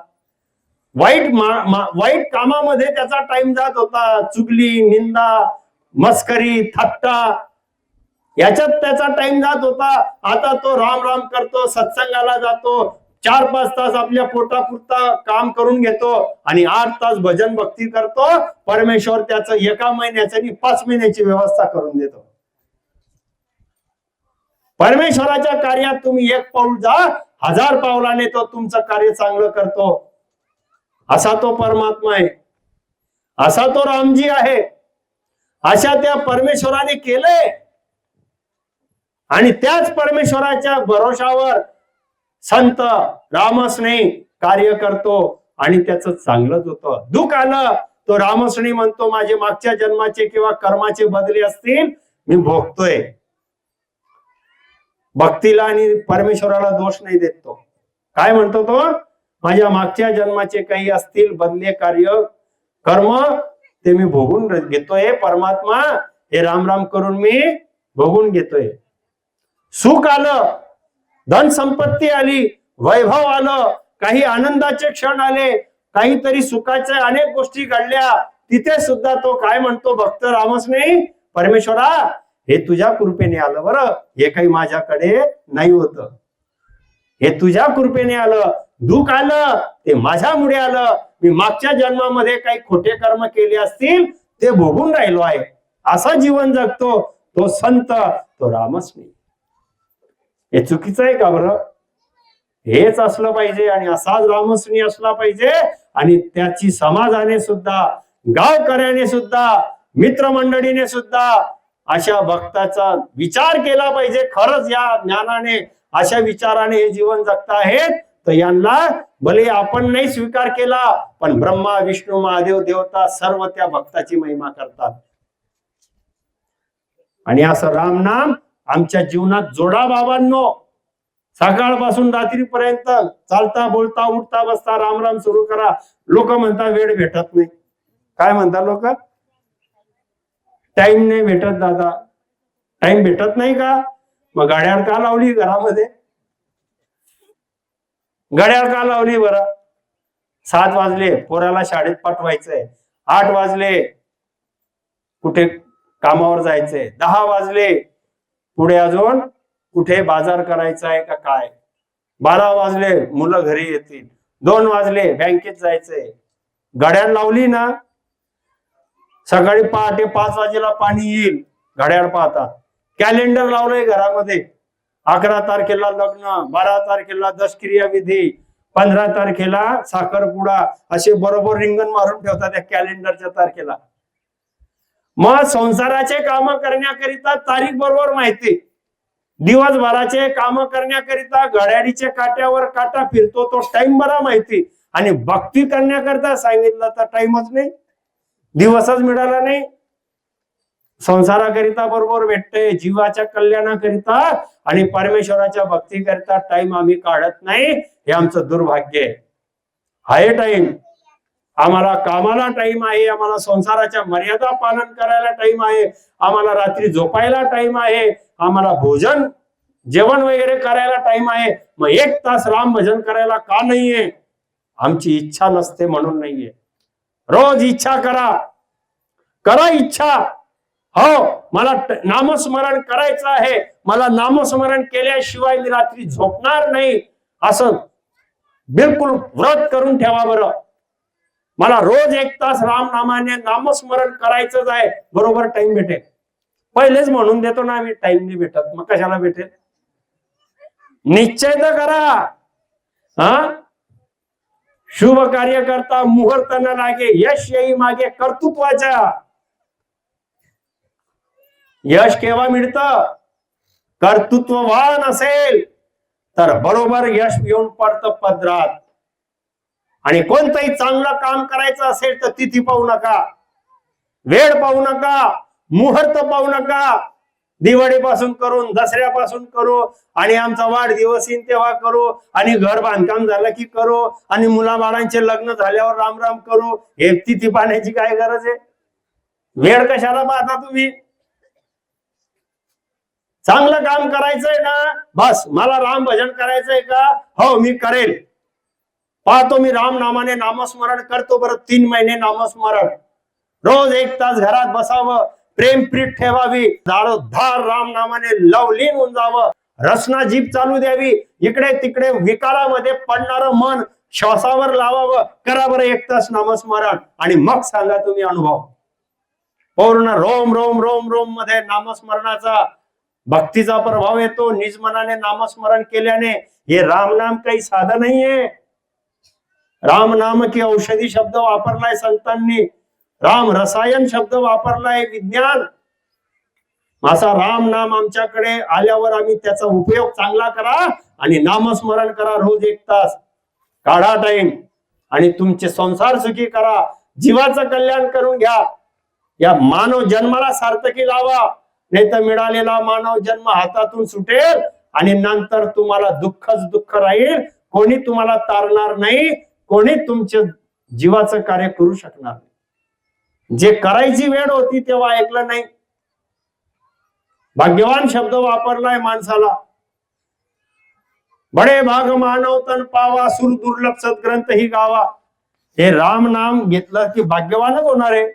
वाईट कामामध्ये त्याचा टाइम जात होता. चुगली, निंदा, मस्करी, थट्टा याच्यात त्याचा टाइम जात होता. आता तो राम राम करतो, सत्संगाला जातो, 4-5 तास आपल्या पोटापुरता काम करून घेतो आणि 8 तास भजन भक्ती करतो. परमेश्वर त्याचं 1 महिन्याचं आणि 5 महिन्याची व्यवस्था करून देतो. परमेश्वराच्या कार्यात तुम्ही 1 पाऊल जा, 1000 पावलाने तो तुमचं कार्य चांगलं करतो. असा तो परमात्मा आहे, असा तो रामजी आहे. अशा त्या परमेश्वराने केलंय आणि त्याच परमेश्वराच्या भरोशावर संत रामस्वामी कार्य करतो आणि त्याचं चांगलंच होतं. दुःख आलं तो रामस्वामी म्हणतो माझे मागच्या जन्माचे किंवा कर्माचे बदले असतील, मी भोगतोय. भक्तीला आणि परमेश्वराला दोष नाही देत तो. काय म्हणतो तो? माझ्या मागच्या जन्माचे काही असतील बदले कार्य कर्म ते मी भोगून घेतोय. परमात्मा हे राम राम करून मी भोगून घेतोय. सुख आलं, धन संपत्ती आली, वैभव आलं, काही आनंदाचे क्षण आले, काहीतरी सुखाच्या अनेक गोष्टी घडल्या, तिथे सुद्धा तो काय म्हणतो, भक्त रामच नाही, परमेश्वरा हे तुझ्या कृपेने आलं बरं, हे काही माझ्याकडे नाही होत, हे तुझ्या कृपेने आलं, दुःख आलं ते माझ्यामुळे आलं, मी मागच्या जन्मामध्ये काही खोटे कर्म केले असतील ते भोगून राहिलो आहे, असं जीवन जगतो तो संत, तो रामच नाही. हे चुकीचं आहे का बरं? हेच असलं पाहिजे आणि असाच रामस्नी असला पाहिजे. आणि त्याची समाजाने सुद्धा, गावकऱ्याने सुद्धा, मित्रमंडळीने सुद्धा अशा भक्ताचा विचार केला पाहिजे. खरंच या ज्ञानाने, अशा विचाराने हे जीवन जगता आहेत तर यांना भले आपण नाही स्वीकार केला, पण ब्रह्मा विष्णू महादेव देवता सर्व त्या भक्ताची महिमा करतात. आणि असं राम नाम आमच्या जीवनात जोडा बाबांनो. सकाळपासून रात्रीपर्यंत चालता बोलता उठता बसता राम राम सुरू करा. लोक म्हणतात वेळ भेटत नाही. काय म्हणतात लोक? टाइम नाही भेटत दादा. टाइम भेटत नाही का? मग घड्याळ का लावली घरामध्ये? घड्याळ का लावली बरं? 7 वाजले पोराला शाळेत पाठवायचंय, 8 वाजले कुठे कामावर जायचंय, 10 वाजले पुढे अजून कुठे बाजार करायचा आहे का काय, 12 वाजले मुलं घरी येतील, 2 वाजले बँकेत जायचंय. घड्याळ लावली ना, सकाळी पहाटे 5 वाजेला पाणी येईल घड्याळ पाहता. कॅलेंडर लावलंय घरामध्ये, 11 तारखेला लग्न, 12 तारखेला दशक्रिया विधी, 15 तारखेला साखरपुडा, असे बरोबर रिंगण मारून ठेवतात त्या कॅलेंडरच्या तारखेला. मग संसाराचे काम करण्याकरिता तारीख बरोबर माहिती, दिवसभराचे काम करण्याकरिता घड्याळीच्या काट्यावर काटा फिरतो तो टाइम बरा माहिती, आणि भक्ती करण्याकरिता सांगितलं तर टाइमच नाही, दिवसच मिळाला नाही. संसाराकरिता बरोबर भेटते, जीवाच्या कल्याणाकरिता आणि परमेश्वराच्या भक्तीकरिता टाइम आम्ही काढत नाही, हे आमचं दुर्भाग्य आहे. आहे टाइम, आम्हाला कामाला टाइम आहे, आम्हाला संसाराच्या मर्यादा पालन करायला टाइम आहे, आम्हाला रात्री झोपायला टाइम आहे, आम्हाला भोजन जेवण वगैरे करायला टाइम आहे. मग 1 तास राम भजन करायला का नाहीये? आमची इच्छा नसते म्हणून नाहीये. रोज इच्छा करा, करा इच्छा. हो, मला नामस्मरण करायचं आहे, मला नामस्मरण केल्याशिवाय मी रात्री झोपणार नाही, असं बिलकुल व्रत करून ठेवा बरं. मला रोज 1 तास राम नामाने नामस्मरण करायचंच आहे, बरोबर टाइम भेटेल. पहिलेच म्हणून देतो ना आम्ही, टाइम नाही भेटत, मग कशाला भेटेल? निश्चय तर करा. हा, शुभ कार्य करता मुहूर्त न लागे, यश येई मागे कर्तृत्वाच्या. यश केव्हा मिळतं? कर्तृत्ववान असेल तर बरोबर यश येऊन पडतं पदरात. आणि कोणतंही चांगलं काम करायचं असेल तर तिथी पाहू नका, वेळ पाहू नका, मुहूर्त पाहू नका. दिवाळीपासून करून, दसऱ्यापासून करू, आणि आमचा वाढदिवस येईल तेव्हा करू, आणि घर बांधकाम झालं की करू, आणि मुलाबाळांचे लग्न झाल्यावर राम राम करू. हे तिथी पाहण्याची काय गरज आहे? वेळ कशाला पाहता तुम्ही? चांगलं काम करायचंय ना, बस मला राम भजन करायचंय का? हो, मी करेल. पाहतो मी राम नामाने नामस्मरण करतो बरं, 3 महिने नामस्मरण. रोज 1 तास घरात बसावं, प्रेम प्रीत ठेवावी, धार राम नामाने लवलीन होऊन जावं, रसना जीभ चालू द्यावी, इकडे तिकडे विकारामध्ये पडणारं मन श्वासावर लावावं. करा बरं 1 तास नामस्मरण, आणि मग सांगा तुम्ही अनुभव. पूर्ण रोम रोम रोम रोम मध्ये नामस्मरणाचा, भक्तीचा प्रभाव येतो. निज मनाने नामस्मरण केल्याने. हे राम नाम काही साधं नाहीये. राम नाम की औषधी शब्द वापरलाय संतांनी, राम रसायन शब्द वापरलाय विज्ञान. असा राम नाम आमच्याकडे आल्यावर आम्ही त्याचा उपयोग चांगला करा, आणि नामस्मरण करा. रोज 1 तास काढा टाइम, आणि तुमचे संसार सुखी करा, जीवाचं कल्याण करून घ्या. या मानव जन्माला सार्थकी लावा, नाही तर मिळालेला मानव जन्म हातातून सुटेल, आणि नंतर तुम्हाला दुःखच दुःख राहील. कोणी तुम्हाला तारणार नाही, कोणी तुमच्या जीवाचं कार्य करू शकणार नाही. जे करायची वेळ होती तेव्हा ऐकलं नाही. भाग्यवान शब्द वापरलाय माणसाला. बडे भाग मानव तन पावा, सुर दुर्लभ सद्ग्रंथ ही गावा. हे राम नाम घेतलं की भाग्यवानच होणार आहे.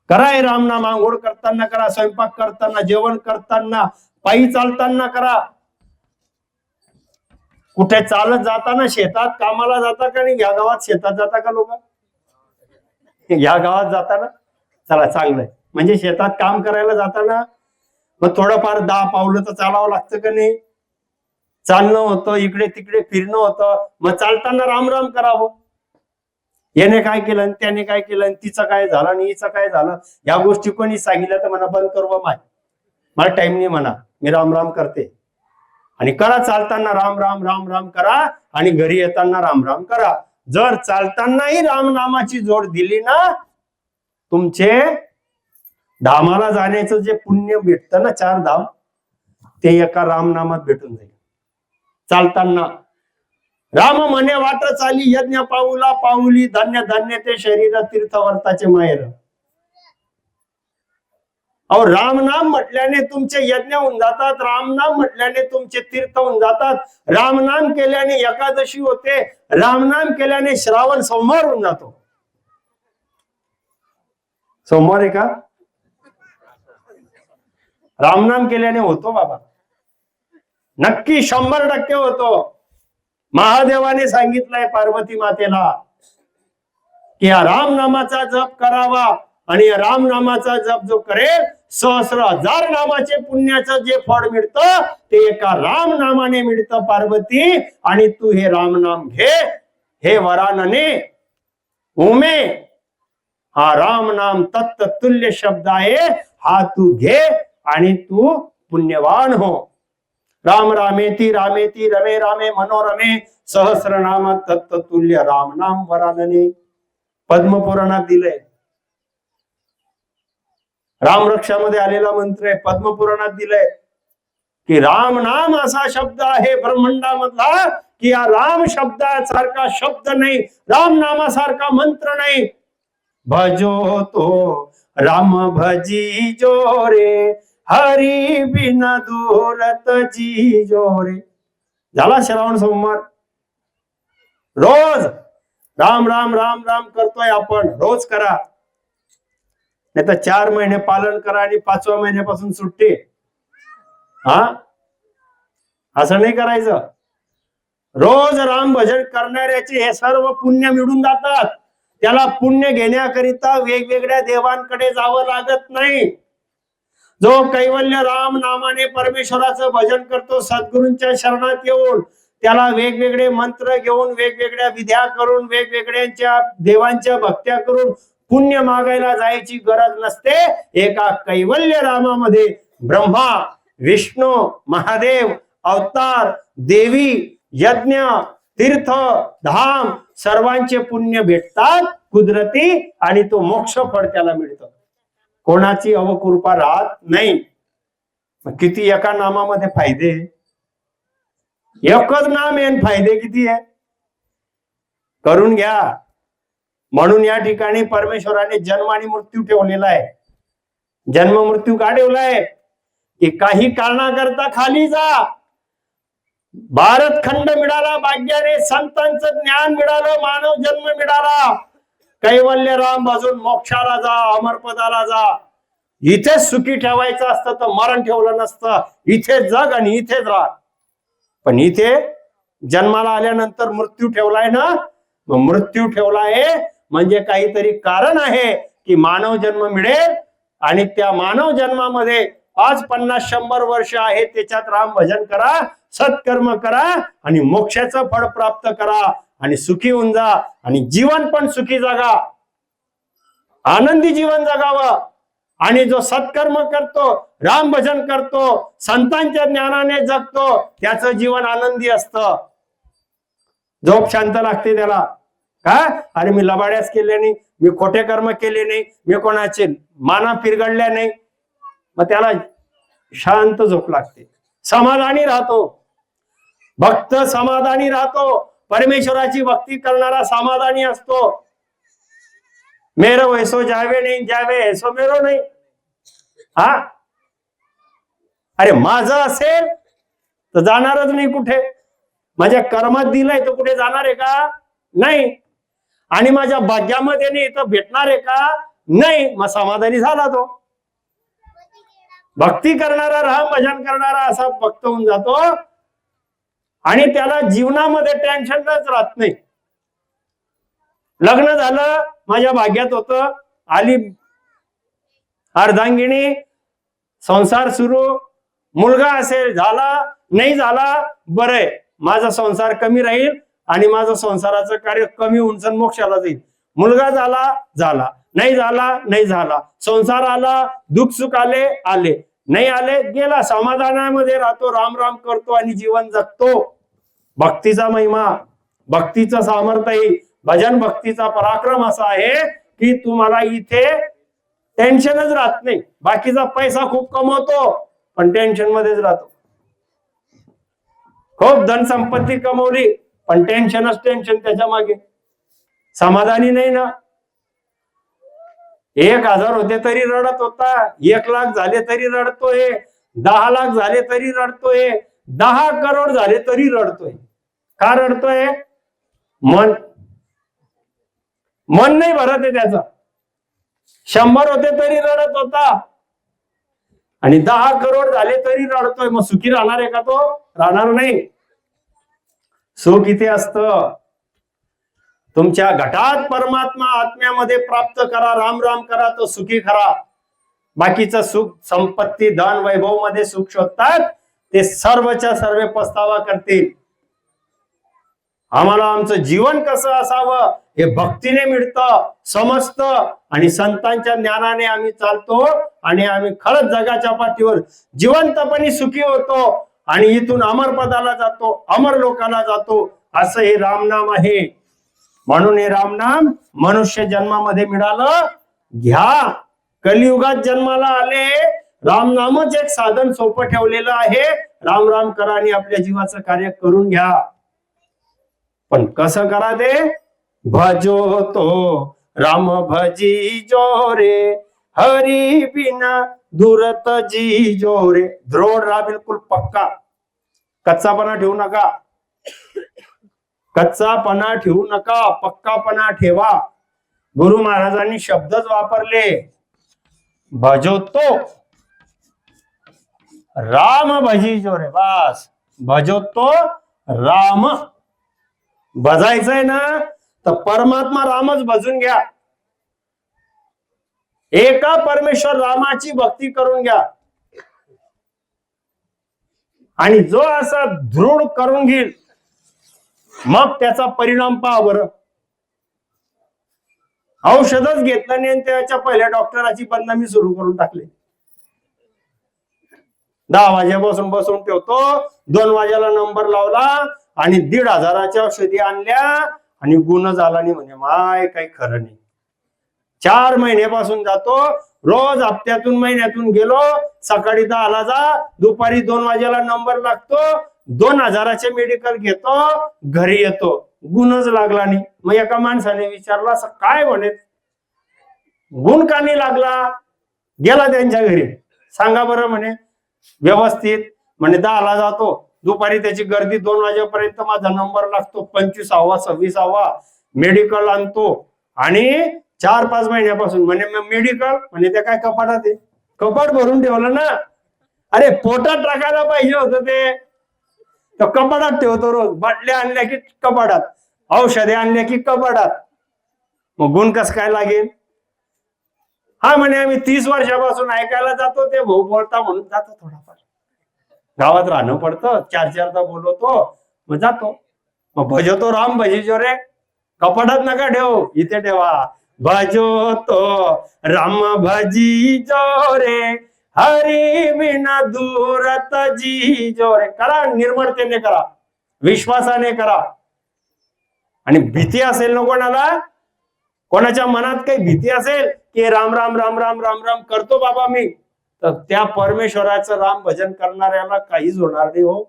करा हे रामनाम, आंघोळ करताना करा, स्वयंपाक करताना, जेवण करताना, पायी चालताना करा, कुठे चालत जाताना, शेतात कामाला जाता का नाही, या गावात शेतात जाता का लोक, या गावात जाताना, चला चांगलंय, म्हणजे शेतात काम करायला जाताना मग थोडंफार 10 पावलं तर चालावं लागतं का नाही, चालणं होतं, इकडे तिकडे फिरणं होतं, मग चालताना राम राम करावं. याने काय केलं आणि त्याने काय केलं आणि तिचं काय झालं आणि हिचं काय झालं, या गोष्टी कोणी सांगितलं तर म्हणा बंद करू माय, मला टाइम नाही म्हणा, मी राम राम करते. आणि करा चालताना राम राम राम राम करा आणि घरी येताना राम राम करा. जर चालतानाही रामनामाची जोड दिली ना, तुमचे धामाला जाण्याचं जे पुण्य भेटतं ना, 4 धाम, ते एका रामनामात भेटून जाईल. चालताना राम म्हणे वाट चाली, यज्ञ पाऊला पाऊली, धन्य धन्य ते शरीर तीर्थवर्ताचे माहेर. अहो, रामनाम म्हटल्याने तुमचे यज्ञ होऊन जातात, रामनाम म्हटल्याने तुमचे तीर्थ होऊन जातात, रामनाम केल्याने एकादशी होते, रामनाम केल्याने श्रावण सोमवार होऊन जातो. सोमवार आहे का? रामनाम केल्याने होतो बाबा, नक्की 100% होतो. महादेवाने सांगितलंय पार्वती मातेला की या रामनामाचा जप करावा, आणि या रामनामाचा जप जो करेल, 1000 नामाचे पुण्याचं जे फळ मिळतं ते एका रामनामाने मिळतं पार्वती. आणि तू हे रामनाम घे, हे वरानने उमे, हा रामनाम तत्तुल्य शब्द आहे, हा तू घे आणि तू पुण्यवान हो. राम रामेती रामेती रमे रामे मनोरमे, सहस्रनाम तत्तुल्य रामनाम वरानने. पद्मपुराणात दिलंय, रामरक्षामध्ये आलेला मंत्र आहे, पद्मपुराणात दिलंय की राम नाम असा शब्द आहे ब्रह्मांडामधला की या राम शब्दासारखा शब्द नाही, राम नामासारखा मंत्र नाही. भजो तो राम भजी जोरे, हरी बिन दूरत जी जोरे. झाला श्रावण सोमवार, रोज राम राम राम राम करतोय आपण, रोज करा. नाही तर 4 महिने पालन करा आणि 5व्या महिन्यापासून सुट्टी. हा, असं नाही करायचं. रोज राम भजन करणाऱ्याचे हे सर्व पुण्य मिळून जातात. त्याला पुण्य घेण्याकरिता वेगवेगळ्या देवांकडे जावं लागत नाही. जो कैवल्य राम नामाने परमेश्वराचं भजन करतो, सद्गुरूंच्या शरणात येऊन, त्याला वेगवेगळे मंत्र घेऊन, वेगवेगळ्या विद्या करून, वेगवेगळ्या देवांच्या भक्त्या करून पुण्य मागायला जायची गरज नसते. एका कैवल्य रामामध्ये ब्रह्मा, विष्णू, महादेव, अवतार, देवी, यज्ञ, तीर्थ, धाम सर्वांचे पुण्य भेटतात कुदरती, आणि तो मोक्ष फळ त्याला मिळतं. कोणाची अवकृपा राहत नाही. किती एका नामामध्ये फायदे, एकच नाम आहे, फायदे किती आहे, करून घ्या. म्हणून या ठिकाणी परमेश्वराने जन्म आणि मृत्यू ठेवलेला आहे. जन्म मृत्यू का ठेवलाय की काही कारणाकरता खाली जा. भारत खंड मिळाला भाग्याने, संतांचं ज्ञान मिळालं, मानव जन्म मिळाला, कैवल्य राम भजून मोक्षाला जा, अमरपदाला जा. इथेच सुखी ठेवायचं असतं तर मरण ठेवलं नसतं. इथे जग आणि इथेच राह. पण इथे जन्माला आल्यानंतर मृत्यू ठेवलाय ना, मृत्यू ठेवलाय म्हणजे काहीतरी कारण आहे की मानव जन्म मिळेल, आणि त्या मानव जन्मामध्ये 5, 50, 100 वर्ष आहे, त्याच्यात राम भजन करा, सत्कर्म करा आणि मोक्षाचं फळ प्राप्त करा आणि सुखी होऊन जा. आणि जीवन पण सुखी जगा, आनंदी जीवन जगावं. आणि जो सत्कर्म करतो, राम भजन करतो, संतांच्या ज्ञानाने जगतो, त्याचं जीवन आनंदी असतं. झोप शांत लागते त्याला. का? अरे मी लबाड्यास केले नाही, मी खोटे कर्म केले नाही, मी कोणाचे माना पिरगडल्या नाही, मग त्याला शांत झोप लागते, समाधानी राहतो. भक्त समाधानी राहतो, परमेश्वराची भक्ती करणारा समाधानी असतो. मेरो ऐसो जावे नाही, जावे ऐसो मेरो नाही. हा, अरे माझं असेल तर जाणारच नाही कुठे. माझ्या कर्मात दिलंय तर कुठे जाणार आहे का? नाही. आणि माझ्या भाग्यामध्ये नाही तर भेटणार आहे का? नाही, मग समाधानी झाला तो. भक्ती करणारा, राम भजन करणारा असा भक्त होऊन जातो आणि त्याला जीवनामध्ये टेन्शनच राहत नाही. लग्न झालं, माझ्या भाग्यात होतं, आली अर्धांगिनी, संसार सुरू, मुलगा असेल झाला, नाही झाला बरंय, माझा संसार कमी राहील आणि माझं संसाराचं कार्य कमी होऊन मोक्षाला जाईल. मुलगा झाला झाला, नाही झाला नाही झाला, संसार आला, दुःख सुख आले आले, नाही आले गेला, समाधानामध्ये राहतो, राम राम करतो आणि जीवन जगतो. भक्तीचा महिमा, भक्तीचं सामर्थ्य, भजन भक्तीचा पराक्रम असा आहे की तुम्हाला इथे टेन्शनच राहत नाही. बाकीचा पैसा खूप कमवतो पण टेन्शन मध्येच राहतो. खूप धन संपत्ती कमवली पण टेन्शनच टेन्शन त्याच्या मागे, समाधानी नाही ना. 1,000 होते तरी रडत होता, 1,00,000 झाले तरी रडतोय, 10 लाख झाले तरी रडतोय, 10 करोड झाले तरी रडतोय. का रडतोय? मन नाही भरत आहे त्याचा. 100 होते तरी रडत होता आणि 10 करोड झाले तरी रडतोय. मग सुखी राहणार आहे का तो? राहणार नाही. सुख इथे असतं, तुमच्या घटात परमात्मा आत्म्यामध्ये प्राप्त करा, राम राम करा, तो सुखी खरा. बाकीचं सुख, संपत्ती, धन, वैभव मध्ये सुख शोधतात ते सर्वच्या सर्व पस्तावा करतील. आम्हाला आमचं जीवन कसं असावं हे भक्तीने मिळतं, समजतं आणि संतांच्या ज्ञानाने आम्ही चालतो आणि आम्ही खरंच जगाच्या पाठीवर जिवंतपणे सुखी होतो आणि इथून अमर पदाला जातो, अमर लोकाला जातो. असं हे रामनाम आहे. म्हणून हे रामनाम मनुष्य जन्मामध्ये मिळालं, घ्या. कलियुगात जन्माला आले, रामनामच एक साधन सोपं ठेवलेलं आहे. राम राम करा आणि आपल्या जीवाचं कार्य करून घ्या. पण कसं करा ते? भजो तो राम भजी जो रे, हरी बिना दुरत जी जो रे. द्रोड राहा, बिलकुल पक्का, कच्चापणा ठेवू नका. कच्चापणा ठेवू नका, पक्कापणा ठेवा. गुरु महाराजांनी शब्दच वापरले, भजो तो राम भजी जो रे. बस, भजो तो राम. भजायचंय ना तर परमात्मा रामच भजून घ्या. एका परमेश्वर रामाची भक्ती करून घ्या आणि जो असा दृढ करून घेईल मग त्याचा परिणाम पहा बरं. औषधच घेतलं नाही त्याच्या पहिल्या डॉक्टराची बदनामी सुरू करून टाकली. 10 वाजेपासून बसून ठेवतो, 2 वाजेला नंबर लावला आणि 1,500 औषधी आणल्या आणि गुण झाला नाही. म्हणजे माय काही खरं नाही. 4 महिन्यापासून जातो, रोज हप्त्यातून महिन्यातून गेलो, सकाळी 10ला जा, दुपारी 2 वाजेला नंबर लागतो, 2,000चे मेडिकल घेतो, घरी येतो, गुणच लागला नाही. मग एका माणसाने विचारला, असं काय म्हणे, गुण का नाही लागला? गेला त्यांच्या घरी, सांगा बरं म्हणे. व्यवस्थित म्हणे 10ला जातो, दुपारी त्याची गर्दी 2 वाजेपर्यंत माझा नंबर लागतो, 25वा 26वा मेडिकल आणतो आणि 4-5 महिन्यापासून म्हणे मेडिकल म्हणे त्या काय कपाटात आहे, कपाट भरून ठेवलं ना. अरे पोटात टाकायला पाहिजे होतं ते, तर कपाटात ठेवतो रोज. बाटल्या आणल्या की कपाटात, औषधे आणल्या की कपाटात. मग गुण कस काय लागेल? हा म्हणे आम्ही 30 वर्षापासून ऐकायला जातो, ते भाऊ बोलता म्हणून जातो. थोडाफार गावात राहणं पडतं, 4-4दा बोलवतो, मग जातो. मग भजतो राम भजी जो रे. कपाटात नका ठेव, इथे ठेवा. भजो तो राम भजी जो रे, हरी बिना दूरत जी जो रे. करा, निर्मळतेने करा, विश्वासाने करा. आणि भीती असेल ना कोणाला, कोणाच्या मनात काही भीती असेल की राम राम राम राम राम राम करतो बाबा मी, तर त्या परमेश्वराचं राम भजन करणाऱ्याला काहीच होणार नाही हो.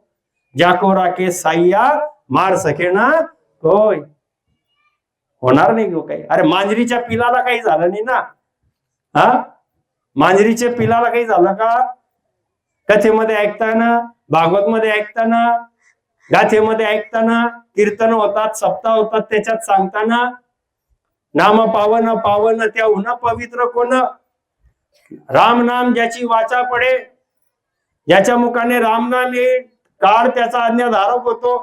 जाको राखे साईया मार सके ना कोय. होणार नाही काही. अरे मांजरीच्या पिलाला काही झालं नाही ना. हा, मांजरीच्या पिलाला काही झालं का? कथेमध्ये ऐकताना, भागवत मध्ये ऐकताना, गाथेमध्ये ऐकताना, कीर्तन होतात, सप्ताह होतात, त्याच्यात सांगताना नाम पावन पावन त्याहून पवित्र कोण? राम नाम ज्याची वाचा पडे, ज्याच्या मुखाने राम नाम येईल, काळ त्याचा आज्ञाधारक होतो.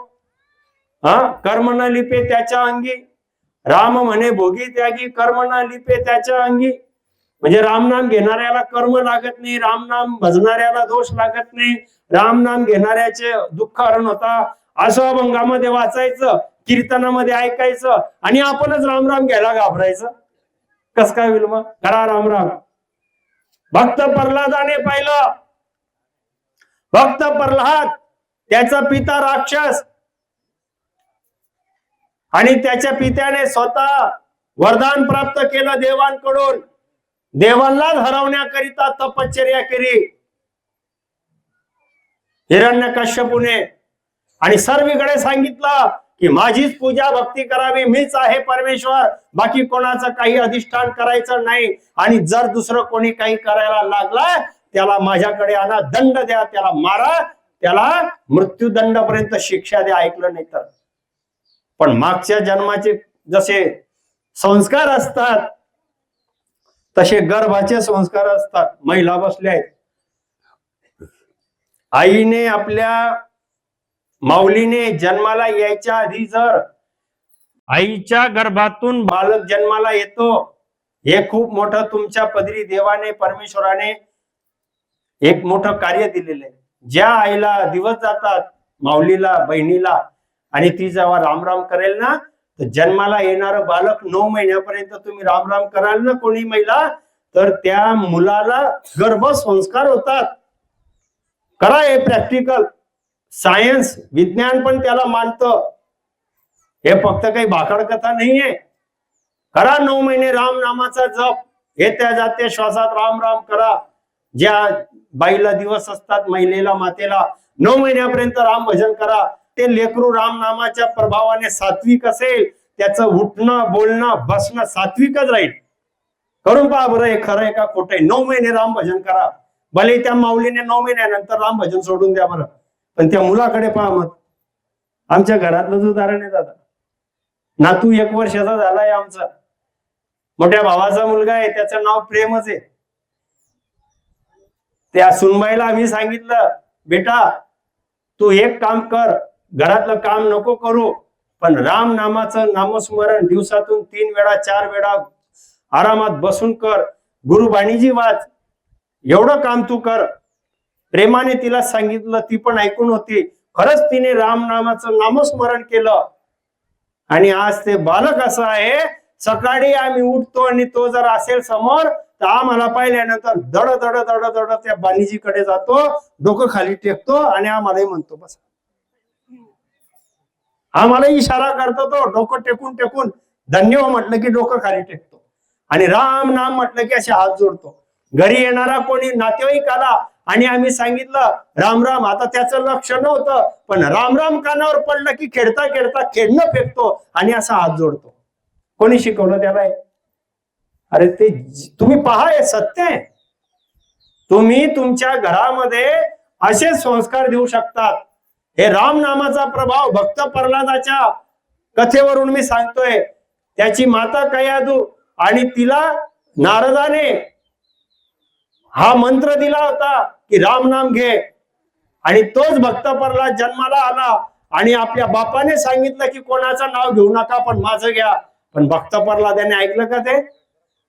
कर्म न लिपे त्याच्या अंगी, राम म्हणे भोगी त्यागी, कर्म न लिपे त्याच्या अंगी. म्हणजे रामनाम घेणाऱ्याला कर्म लागत नाही, रामनाम भजणाऱ्याला दोष लागत नाही, रामनाम घेणाऱ्याचे दुःख हरण होता. असं अभंगामध्ये वाचायचं, कीर्तनामध्ये ऐकायचं आणि आपणच रामराम घ्यायला घाबरायचं. कस काय होईल मग? करा रामराम. भक्त प्रल्हादाने पाहिलं. भक्त प्रल्हाद, त्याचा पिता राक्षस आणि त्याच्या पित्याने स्वतः वरदान प्राप्त केलं देवांकडून. देवांनाच हरवण्याकरिता तपश्चर्या केली हिरण्यकश्यपूने आणि सर्वीकडे सांगितलं की माझीच पूजा भक्ती करावी, मीच आहे परमेश्वर, बाकी कोणाचं काही अधिष्ठान करायचं नाही. आणि जर दुसरं कोणी काही करायला लागला त्याला माझ्याकडे आणा, दंड द्या, त्याला मारा, त्याला मृत्यूदंडापर्यंत शिक्षा द्या. ऐकलं नाही तर. पण मागच्या जन्माचे जसे संस्कार असतात तसे गर्भाचे संस्कार असतात. महिला बसल्या आहेत. आईने आपल्या माऊलीने जन्माला यायच्या आधी जर आईच्या गर्भातून बालक जन्माला येतो, हे खूप मोठं तुमच्या पदरी देवाने परमेश्वराने एक मोठं कार्य दिलेलं आहे. ज्या आईला दिवस जातात, माऊलीला बहिणीला, आणि ती जेव्हा रामराम करेल ना, तर जन्माला येणारं बालक 9 महिन्यापर्यंत तुम्ही रामराम कराल ना कोणी महिला, तर त्या मुलाला गर्भसंस्कार होतात. करा हे प्रॅक्टिकल. सायन्स विज्ञान पण त्याला मानतं. हे फक्त काही भाकड कथा नाहीये. करा 9 महिने राम नामाचा जप, येत्या जात्या श्वासात राम राम करा. ज्या बाईला दिवस असतात, महिलेला मातेला 9 महिन्यापर्यंत राम भजन करा. ते लेकरू राम नामाच्या प्रभावाने सात्विक असेल, त्याचं उठणं बोलणं बसणं सात्विकच राहील. करून पहा बरं, हे खरं आहे का खोटं आहे. 9 महिने राम भजन करा. भले त्या माऊलीने 9 महिन्यानंतर राम भजन सोडून द्या बरं, पण त्या मुलाकडे पहा. मग आमच्या घरातलं जो उदाहरण आहे दादा, नातू 1 वर्षाचा झालाय आमचा, मोठ्या भावाचा मुलगा आहे, त्याचं नाव प्रेमच आहे. त्या सुनबाईला आम्ही सांगितलं, बेटा तू एक काम कर, घरातलं काम नको करू, पण राम नामाचं नामस्मरण दिवसातून 3 वेळा 4 वेळा आरामात बसून कर, गुरुबाणीजी वाच, एवढं काम तू कर. प्रेमाने तिला सांगितलं, ती पण ऐकून होती. खरंच तिने राम नामाचं नामस्मरण केलं. आणि आज ते बालक असं आहे, सकाळी आम्ही उठतो आणि तो जर असेल समोर तर आम्हाला पाहिल्यानंतर दड दड दड दड त्या बाणीजीकडे जातो, डोकं खाली टेकतो आणि आम्हालाही म्हणतो बस. आम्हाला इशारा करतो तो, डोकं टेकून टेकून. धन्य हो म्हटलं की डोकं खाली टेकतो आणि राम नाम म्हटलं की असे हात जोडतो. घरी येणारा कोणी नातेवाईक आला आणि आम्ही सांगितलं राम राम, आता त्याचं लक्ष नव्हतं, पण राम राम कानावर पडलं की खेळता खेळता खेळणं फेकतो आणि असा हात जोडतो. कोणी शिकवलं त्याला? अरे ते तुम्ही पहा, हे सत्य आहे. तुम्ही तुमच्या घरामध्ये असे संस्कार देऊ शकतात. हे राम नामाचा प्रभाव भक्त प्रल्हादाच्या कथेवरून मी सांगतोय. त्याची माता कयादू आणि तिला नारदाने हा मंत्र दिला होता की राम नाम घे, आणि तोच भक्त प्रल्हाद जन्माला आला आणि आपल्या बापाने सांगितलं की कोणाचं नाव घेऊ नका, पण माझं घ्या. पण भक्त प्रल्हादाने ऐकलं का? ते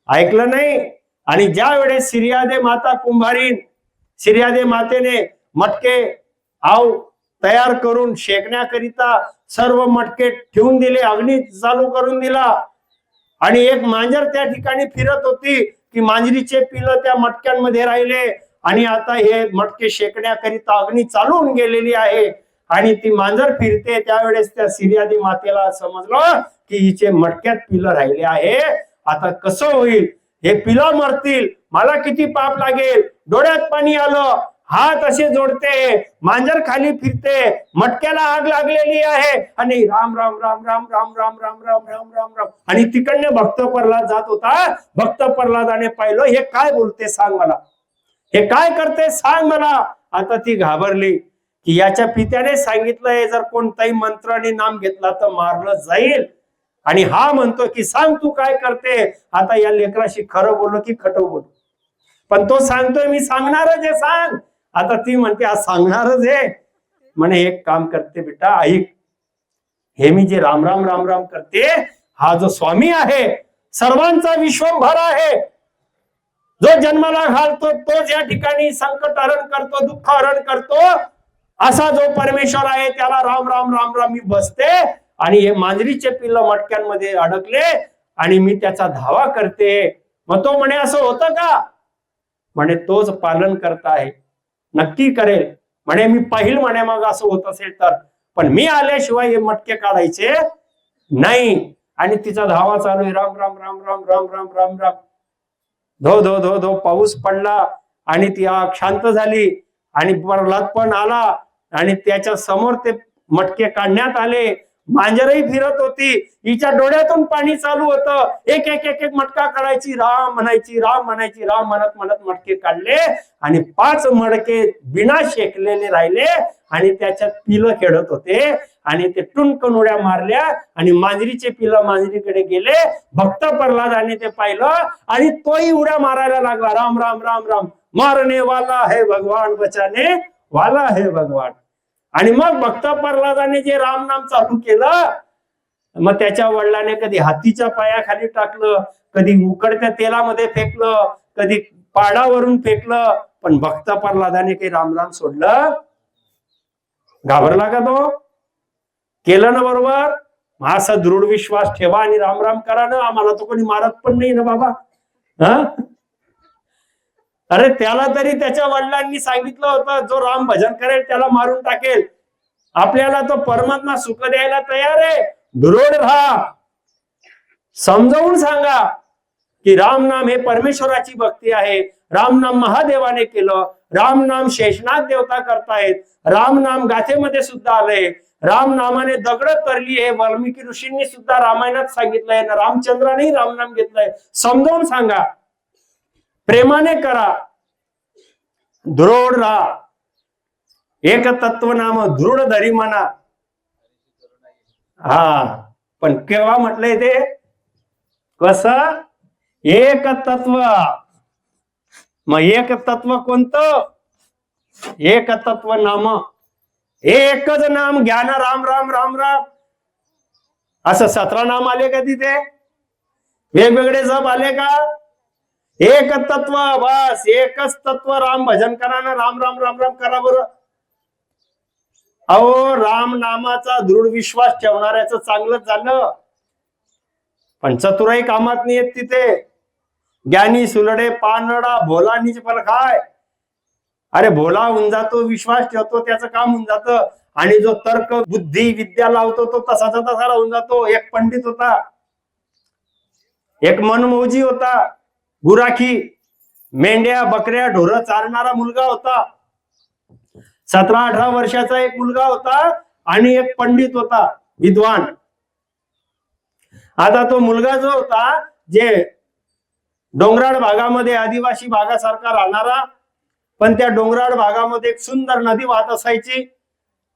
ऐकलं नाही. आणि ज्या वेळेस सिरियादे माता कुंभारीन, सिरियादे मातेने मटके आव तयार करून शेकण्याकरिता सर्व मटके ठेवून दिले, अग्नी चालू करून दिला, आणि एक मांजर त्या ठिकाणी फिरत होती की मांजरीचे पिलं त्या मटक्यांमध्ये राहिले, आणि आता हे मटके शेकण्याकरिता अग्नी चालू होऊन गेलेली आहे आणि ती मांजर फिरते. त्यावेळेस त्या सिरियादी मातेला समजलं की हिचे मटक्यात पिलं राहिले आहे, आता कसं होईल, हे पिलं मरतील, मला किती पाप लागेल. डोळ्यात पाणी आलं, हात असे जोडते, मांजर खाली फिरते, मटक्याला आग लागलेली आहे आणि राम राम राम राम राम राम राम राम राम राम राम. आणि तिकडने भक्त प्रल्हाद जात होता. भक्त प्रल्हादाने पाहिलं, हे काय बोलते सांग मला, हे काय करते सांग मला. आता ती घाबरली की याच्या पित्याने सांगितलंय जर कोणताही मंत्र आणि नाम घेतला तर मारलं जाईल. आणि हा म्हणतो की सांग तू काय करते. आता या लेकराशी खरं बोललो की खोटं बोलू, पण तो सांगतोय मी सांगणारच आहे, सांग. आता ती म्हणते आज सांगणारच आहे. म्हणे एक काम करते बेटा, ऐक, हे मी जे राम राम राम राम करते, हा जो स्वामी आहे सर्वांचा विश्वंभर आहे, जो जन्माला घालतो तोच या ठिकाणी संकट हरण करतो, दुःख हरण करतो, असा जो परमेश्वर आहे त्याला राम राम राम राम मी बसते. आणि हे मांजरीचे पिल्ल मटक्यांमध्ये अडकले आणि मी त्याचा धावा करते. मग तो म्हणे असं होतं का? म्हणे तोच पालन करता आहे, नक्की करेल. म्हणे मी पाहिल म्हणे मग असं होत असेल तर, पण मी आल्याशिवाय हे मटके काढायचे नाही. आणि तिचा धावा चालू आहे, राम राम राम राम राम राम राम राम. धो धो धो धो पाऊस पडला आणि ती आग शांत झाली आणि प्रल्हाद पण आला आणि त्याच्या समोर ते मटके काढण्यात आले. मांजरही फिरत होती, हिच्या डोळ्यातून पाणी चालू होतं. एक एक एक एक मटका काढायची, राम म्हणायची, राम म्हणायची, राम म्हणत म्हणत मटके काढले आणि 5 मडके बिना शेकलेले राहिले आणि त्याच्यात पिलं खेळत होते आणि ते टुनकन उड्या मारल्या आणि मांजरीचे पिलं मांजरीकडे गेले. भक्त प्रल्हादाने ते पाहिलं आणि तोही उड्या मारायला लागला, राम राम राम राम, मारने वाला है भगवान, बचाने वाला है भगवान. आणि मग भक्त प्रल्हादाने जे राम नाम चालू केलं, मग त्याच्या वडिलाने कधी हातीच्या पायाखाली टाकलं, कधी उकडत्या तेलामध्ये फेकलं, कधी पाडावरून फेकलं, पण भक्त प्रल्हादाने काही राम राम सोडलं? घाबरला का तो? केलं ना बरोबर. असा दृढ विश्वास ठेवा आणि राम राम करा ना. आम्हाला तो कोणी मारत पण नाही ना बाबा. अरे त्याला तरी त्याच्या वडिलांनी सांगितलं होतं, जो राम भजन करेल त्याला मारून टाकेल. आपल्याला तो परमात्मा सुख द्यायला तयार आहे. दृढ राहा, समजावून सांगा की राम नाम हे परमेश्वराची भक्ती आहे. राम नाम महादेवाने केलं, राम नाम शेषनाग देवता करतायत, राम नाम गाथेमध्ये सुद्धा आलंय, राम नामाने दगड तरली हे वाल्मिकी ऋषींनी सुद्धा रामायणात सांगितलंय ना, रामचंद्राने राम नाम घेतलंय. समजावून सांगा, प्रेमाने करा, दृढ राहा. एक तत्व नाम दृढ धरी म्हणा. हा, पण केव्हा म्हटलंय ते? कसं? एक तत्व. मग एक तत्व कोणतं? एक तत्व नाम, एकच नाम घ्या ना, राम राम राम राम. असं 17 नाम आले का तिथे? वेगवेगळे जप आले का? एक तत्व, बस एकच तत्व. राम भजन करा ना, राम राम राम राम करा बरं. अहो, राम नामाचा दृढ विश्वास ठेवणाऱ्याचं चांगलंच झालं, पण चतुराई कामात नाही येत तिथे. ज्ञानी सुलडे पानडा, भोलानीच फल खाय. अरे भोला होऊन जातो, विश्वास ठेवतो, त्याचं काम होऊन जातं. आणि जो तर्क बुद्धी विद्या लावतो तो तसाचा तसा राहून जातो. एक पंडित होता, एक मनमौजी होता, गुराखी मेंढ्या बकऱ्या ढोरं चारणारा मुलगा होता. 17-18 वर्षाचा एक मुलगा होता आणि एक पंडित होता, विद्वान. आता तो मुलगा जो होता, जे डोंगराळ भागामध्ये आदिवासी भागासारखा राहणारा, पण त्या डोंगराळ भागामध्ये एक सुंदर नदी वाहत असायची.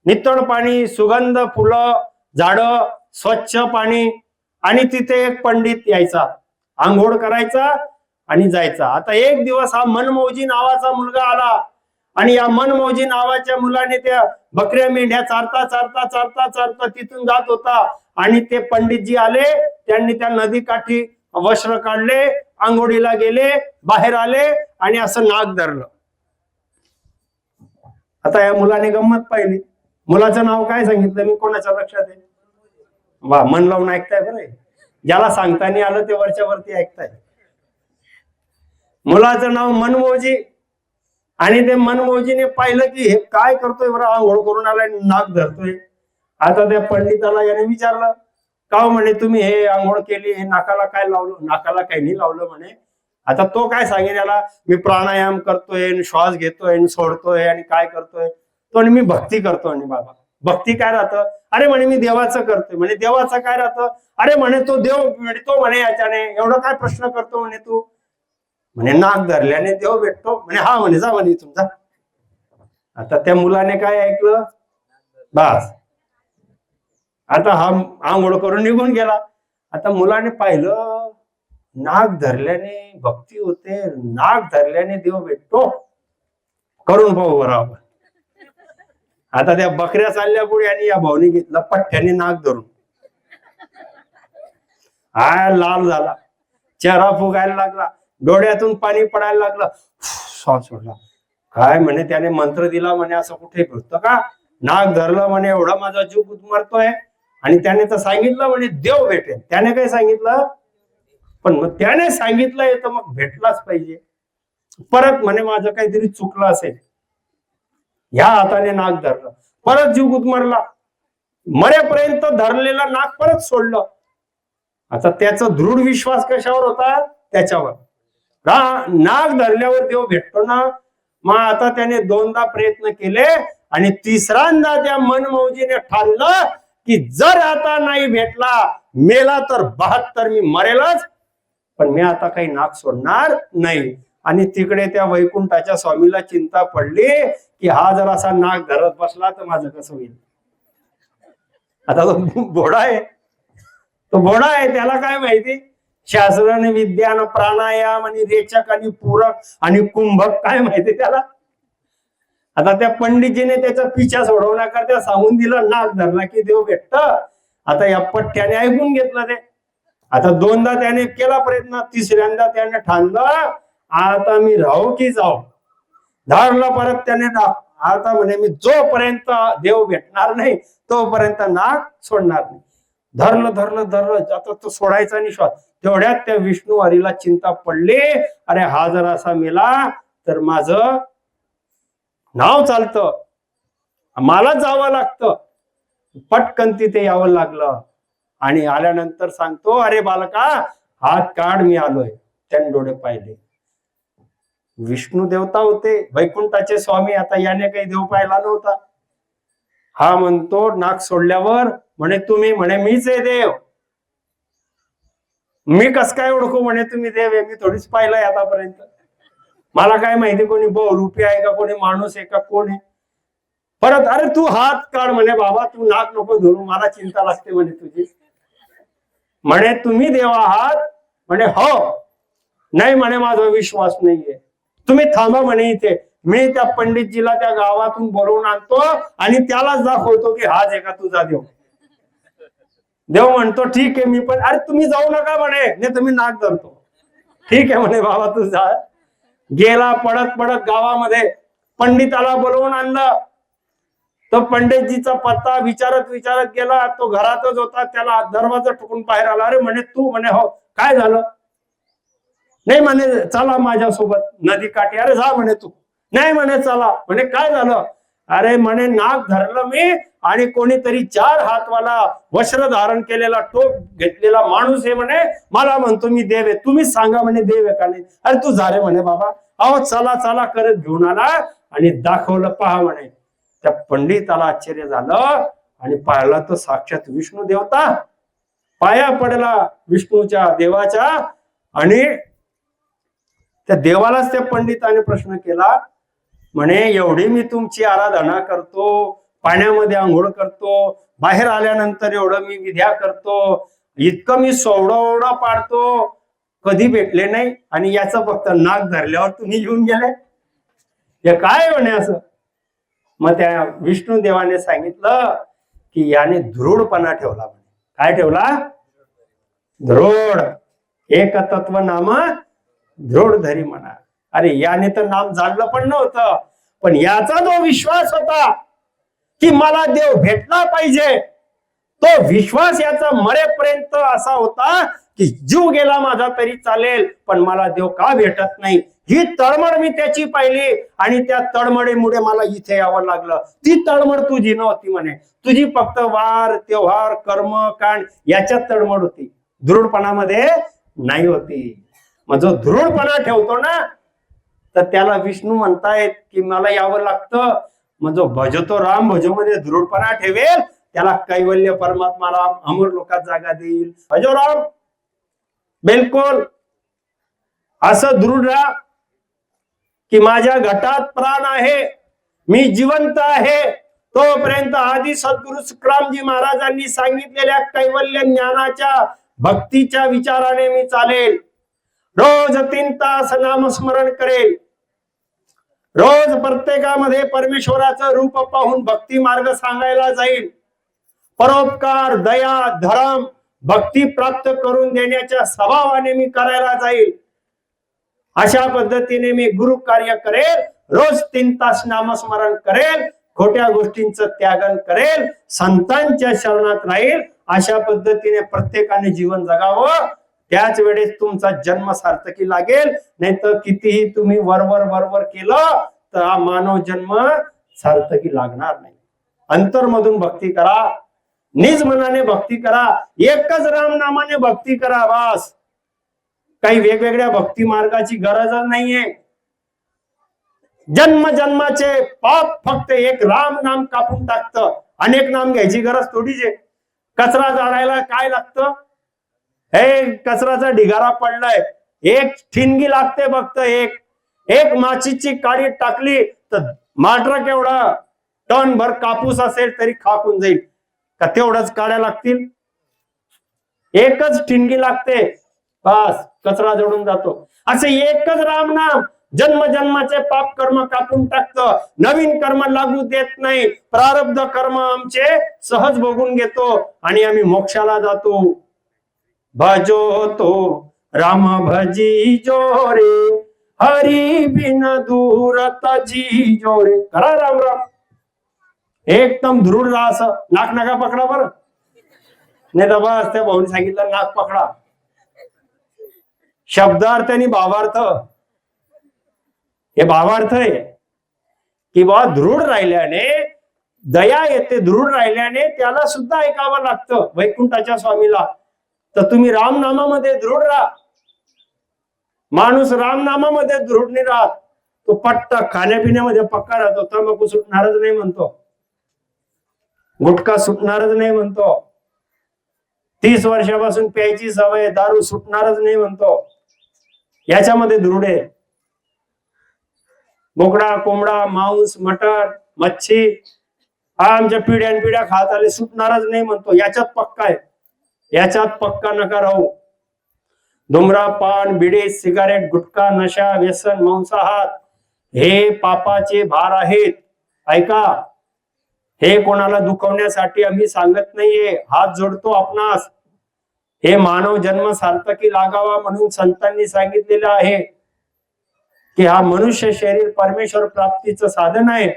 नितळ पाणी, सुगंध फुलं, झाडं, स्वच्छ पाणी. आणि तिथे एक पंडित यायचा, आंघोळ करायचा आणि जायचा. आता एक दिवस हा मनमौजी नावाचा मुलगा आला आणि या मनमौजी नावाच्या मुलाने त्या बकऱ्या मेंढ्या चारता चारता चारता चारता तिथून जात होता. आणि ते पंडितजी आले, त्यांनी त्या नदीकाठी वस्त्र काढले, आंघोळीला गेले, बाहेर आले आणि असं नाक धरलं. आता या मुलाने गंमत पाहिली. मुलाचं नाव काय सांगितलं मी? कोणाच्या लक्षात आहे? वा, मन लावून ऐकताय बरं. ज्याला सांगता नाही आलं ते वरच्या वरती ऐकताय. मुलाचं नाव मनमौजी. आणि ते मनमौजीने पाहिलं की हे काय करतोय बरं, आंघोळ करून आलाय, नाक धरतोय. आता त्या पंडिताला याने विचारलं, का म्हणे तुम्ही हे आंघोळ केली, हे नाकाला काय लावलं? नाकाला काही नाही लावलं म्हणे. आता तो काय सांगेल याला, मी प्राणायाम करतोय, श्वास घेतोय, सोडतोय आणि काय करतोय. तो मी भक्ती करतो. आणि बाबा भक्ती काय राहतं? अरे म्हणे मी देवाचं करतोय. म्हणे देवाचं काय राहतं? अरे म्हणे तो देव भेटतो म्हणे याच्याने. एवढं काय प्रश्न करतो म्हणे तू? म्हणे नाक धरल्याने देव भेटतो. म्हणे हा म्हणे, जा म्हणे तुमचा. आता त्या मुलाने काय ऐकलं? बस, आता हा आंघोळ करून निघून गेला. आता मुलाने पाहिलं नाग धरल्याने भक्ती होते, नाग धरल्याने देव भेटतो, करून पाहू बरं आपण. आता त्या बकऱ्या चालल्या पुढे आणि या भाऊनी घेतला पठ्ठ्याने नाग धरून, हा लाल झाला, चेहरा फुगायला लागला, डोळ्यातून पाणी पडायला लागलं, श्वास सोडला. काय म्हणे त्याने मंत्र दिला म्हणे, असं कुठे भेटतं का? नाग धरलं म्हणे, एवढा माझा जीव गुदमरतोय. आणि त्याने तर सांगितलं म्हणे देव भेटेल. त्याने काय सांगितलं? पण मग त्याने सांगितलंय तर मग भेटलाच पाहिजे. परत म्हणे माझं काहीतरी चुकलं असेल, ह्या हाताने नाग धरलं, परत जीव गुदमरला, मरेपर्यंत धरलेला नाग परत सोडलं. आता त्याचा दृढ विश्वास कशावर होता? त्याच्यावर. नाग धरल्यावर देव भेटतो ना. मग आता त्याने 2दा प्रयत्न केले आणि तिसऱ्यांदा त्या मनमौजीने ठाणलं की जर आता नाही भेटला, मेला तर 72 मी मरेलच, पण मी आता काही नाग सोडणार नाही. आणि तिकडे त्या वैकुंठाच्या स्वामीला चिंता पडली की हा जर असा नाग धरत बसला तर माझं कसं होईल. आता तो भोडा आहे, तो भोडा आहे, त्याला काय माहिती? शास्त्र आणि विद्यान प्राणायाम आणि रेचक आणि पूरक आणि कुंभक काय माहिती त्याला. आता त्या पंडितजीने त्याचा पिछा सोडवण्याकरता सांगून दिलं नाग धरला की देव भेटत. आता या पठ्ठ्याने ऐकून घेतलं ते. आता 2दा त्याने केला प्रयत्न, तिसऱ्यांदा त्याने ठाणलं आता मी राहू की जाऊ. धरला परत त्याने नाग. आता म्हणे मी जोपर्यंत देव भेटणार नाही तोपर्यंत नाग सोडणार नाही. धरलं धरलं धरलं, आता तो सोडायचा नाही श्वास. तेवढ्यात त्या विष्णू हरीला चिंता पडली, अरे हा जर असा मेला तर माझं नाव चालतं, मला जावं लागतं. पटकन तिथे यावं लागलं आणि आल्यानंतर सांगतो, अरे बालका हात काढ, मी आलोय. त्याने डोळे पाहिले, विष्णू देवता होते, वैकुंठाचे स्वामी. आता याने काही देव पाहिला नव्हता. हा म्हणतो नाक सोडल्यावर म्हणे तुम्ही, म्हणे मीच आहे देव. मी कस काय ओळखू म्हणे तुम्ही देव आहे? मी थोडीच पाहिलंय आतापर्यंत, मला काय माहिती कोणी बहुरूपी आहे का, कोणी माणूस आहे का, कोण आहे. परत अरे तू हात काढ म्हणे, बाबा तू नाक नको धरू, मला चिंता लागते म्हणे तुझी. म्हणे तुम्ही देव आहात? म्हणे हो. नाही म्हणे माझा विश्वास नाहीये, तुम्ही थांबा म्हणे इथे, मी त्या पंडितजीला त्या गावातून बोलवून आणतो आणि त्यालाच दाखवतो की हाच आहे का तुझा देव. देव म्हणतो ठीक आहे मी पण. अरे तुम्ही जाऊ नका म्हणे, नाही तुम्ही नाक धरतो. ठीक आहे म्हणे बाबा तू जा. गेला पडत पडत गावामध्ये, पंडिताला बोलवून आणलं. तो पंडितजीचा पत्ता विचारत विचारत गेला, तो घरातच होता. त्याला दरवाजा ठोकून बाहेर आला. अरे म्हणे तू? म्हणे हो. काय झालं? नाही म्हणे चला माझ्यासोबत नदी काठी. अरे जा म्हणे तू. नाही म्हणे चला. म्हणे काय झालं? अरे म्हणे नाक धरलं मी आणि कोणीतरी 4 हातवाला वस्त्र धारण केलेला टोप घेतलेला माणूस आहे म्हणे, मला म्हणतो मी देव आहे. तुम्ही सांगा म्हणे देव आहे का नाही. अरे तू जा रे म्हणे बाबा. अहो चला चला करत घेऊन आला आणि दाखवलं, पहा म्हणे. त्या पंडिताला आश्चर्य झालं आणि पाहिलं तर साक्षात विष्णू देवता. पाया पडला विष्णूच्या देवाच्या आणि त्या देवालाच त्या पंडिताने प्रश्न केला, म्हणे एवढी मी तुमची आराधना करतो, पाण्यामध्ये आंघोळ करतो, बाहेर आल्यानंतर एवढं मी विद्या करतो, इतकं मी सोवडा पाडतो, कधी भेटले नाही आणि याचं फक्त नाक धरल्यावर तुम्ही येऊन गेले, हे काय म्हणे असं. मग त्या विष्णू देवाने सांगितलं की याने दृढपणा ठेवला. म्हणे काय ठेवला? दृढ. एक तत्व नाम दृढ धरी म्हणा. अरे याने तर नाम जाणलं पण नव्हतं, पण याचा जो विश्वास होता की मला देव भेटला पाहिजे, तो विश्वास याचा मरेपर्यंत असा होता की जीव गेला माझा तरी चालेल, पण मला देव का भेटत नाही, ही तळमळ मी त्याची पाहिली आणि त्या तळमळीमुळे मला इथे यावं लागलं. ती तळमळ तुझी नव्हती म्हणे, तुझी फक्त वार त्योहार कर्म कांड याच्यात तळमळ होती, दृढपणामध्ये नाही होती. मग जो दृढपणा ठेवतो ना, तर त्याला विष्णू म्हणतायत की मला यावं लागतं. मग जो भजतो राम भजो मध्ये दृढपणा ठेवेल त्याला कैवल्य परमात्माला अमर लोकात जागा देईल. भजो राम, बिलकुल असं दृढ राहा की माझ्या घटात प्राण आहे, मी जिवंत आहे. तोपर्यंत आदि सद्गुरु सुखरामजी महाराजांनी सांगितलेल्या कैवल्य ज्ञानाच्या भक्तीच्या विचाराने मी चालेल, रोज 3 तास नामस्मरण करेल, रोज प्रत्येकामध्ये परमेश्वराचं रूप पाहून भक्ती मार्ग सांगायला जाईल, परोपकार, दया, धर्म, भक्ती प्राप्त करून देण्याच्या स्वभावाने मी करायला जाईल. अशा पद्धतीने मी गुरु कार्य करेल, रोज 3 तास नामस्मरण करेल, खोट्या गोष्टींचं त्यागन करेल, संतांच्या शरणात राहील. अशा पद्धतीने प्रत्येकाने जीवन जगावं. त्याच वेळेस तुमचा जन्म सार्थकी लागेल. नाही तर कितीही तुम्ही वरवर केलं तर हा मानव जन्म सार्थकी लागणार नाही. अंतर्मधून भक्ती करा, निज मनाने भक्ती करा, एकच राम नामाने भक्ती करा. बस, काही वेगवेगळ्या भक्ती मार्गाची गरजच नाहीये. जन्म जन्माचे पाप फक्त एक राम नाम कापून टाकतं. अनेक नाम घ्यायची गरज थोडीच आहे. कचरा जाळायला काय लागतं? हे कचराचा ढिगारा पडलाय, एक ठिणगी लागते फक्त. एक माचीची काडी टाकली तर मात्र केवढा टन भर कापूस असेल तरी खाकून जाईल का? तेवढंच काड्या लागतील? एकच ठिणगी लागते, बस कचरा जळून जातो. असे एकच राम नाम जन्म जन्माचे पाप कर्म कापून टाकतं, नवीन कर्म लागू देत नाही. प्रारब्ध कर्म आमचे सहज भोगून घेतो आणि आम्ही मोक्षाला जातो. भजो तो राम भजी जोरे, हरी बिन दूर तजी जोरे. करा राम राम, एकदम धृढ राहा. असं नाक नका पकडा बरं, नाही तर बस त्या भाऊनी सांगितलं नाक पकडा. शब्दार्थ आणि भावार्थ, हे भावार्थ आहे की बा दृढ राहिल्याने दया येते, दृढ राहिल्याने त्याला सुद्धा ऐकावं लागतं वैकुंठाच्या स्वामीला. तर तुम्ही रामनामामध्ये दृढ राहा. माणूस रामनामामध्ये दृढ नाही राहत, तो पट्टा खाण्यापिण्यामध्ये पक्का राहतो. तंबाखू सुटणारच नाही म्हणतो, गुटखा सुटणारच नाही म्हणतो, 30 वर्षापासून प्यायची सवय, दारू सुटणारच नाही म्हणतो. याच्यामध्ये दृढ आहे. बोकडा, कोंबडा, मांस, मटण, मच्छी आमच्या पिढ्यान पिढ्या खात आले, सुटणारच नाही म्हणतो. याच्यात पक्का आहे, याच्यात पक्का नका राहू. धूम्रपान, बिडी, सिगारेट, गुटखा, नशा, व्यसन, मांसाहार हे पापाचे भार आहेत. ऐका, हे कोणाला दुखवण्यासाठी आम्ही सांगत नाहीये, हात जोडतो आपणास. हे मानव जन्म सार्थकी लागावा म्हणून संतांनी सांगितलेलं आहे की हा मनुष्य शरीर परमेश्वर प्राप्तीचं साधन आहे.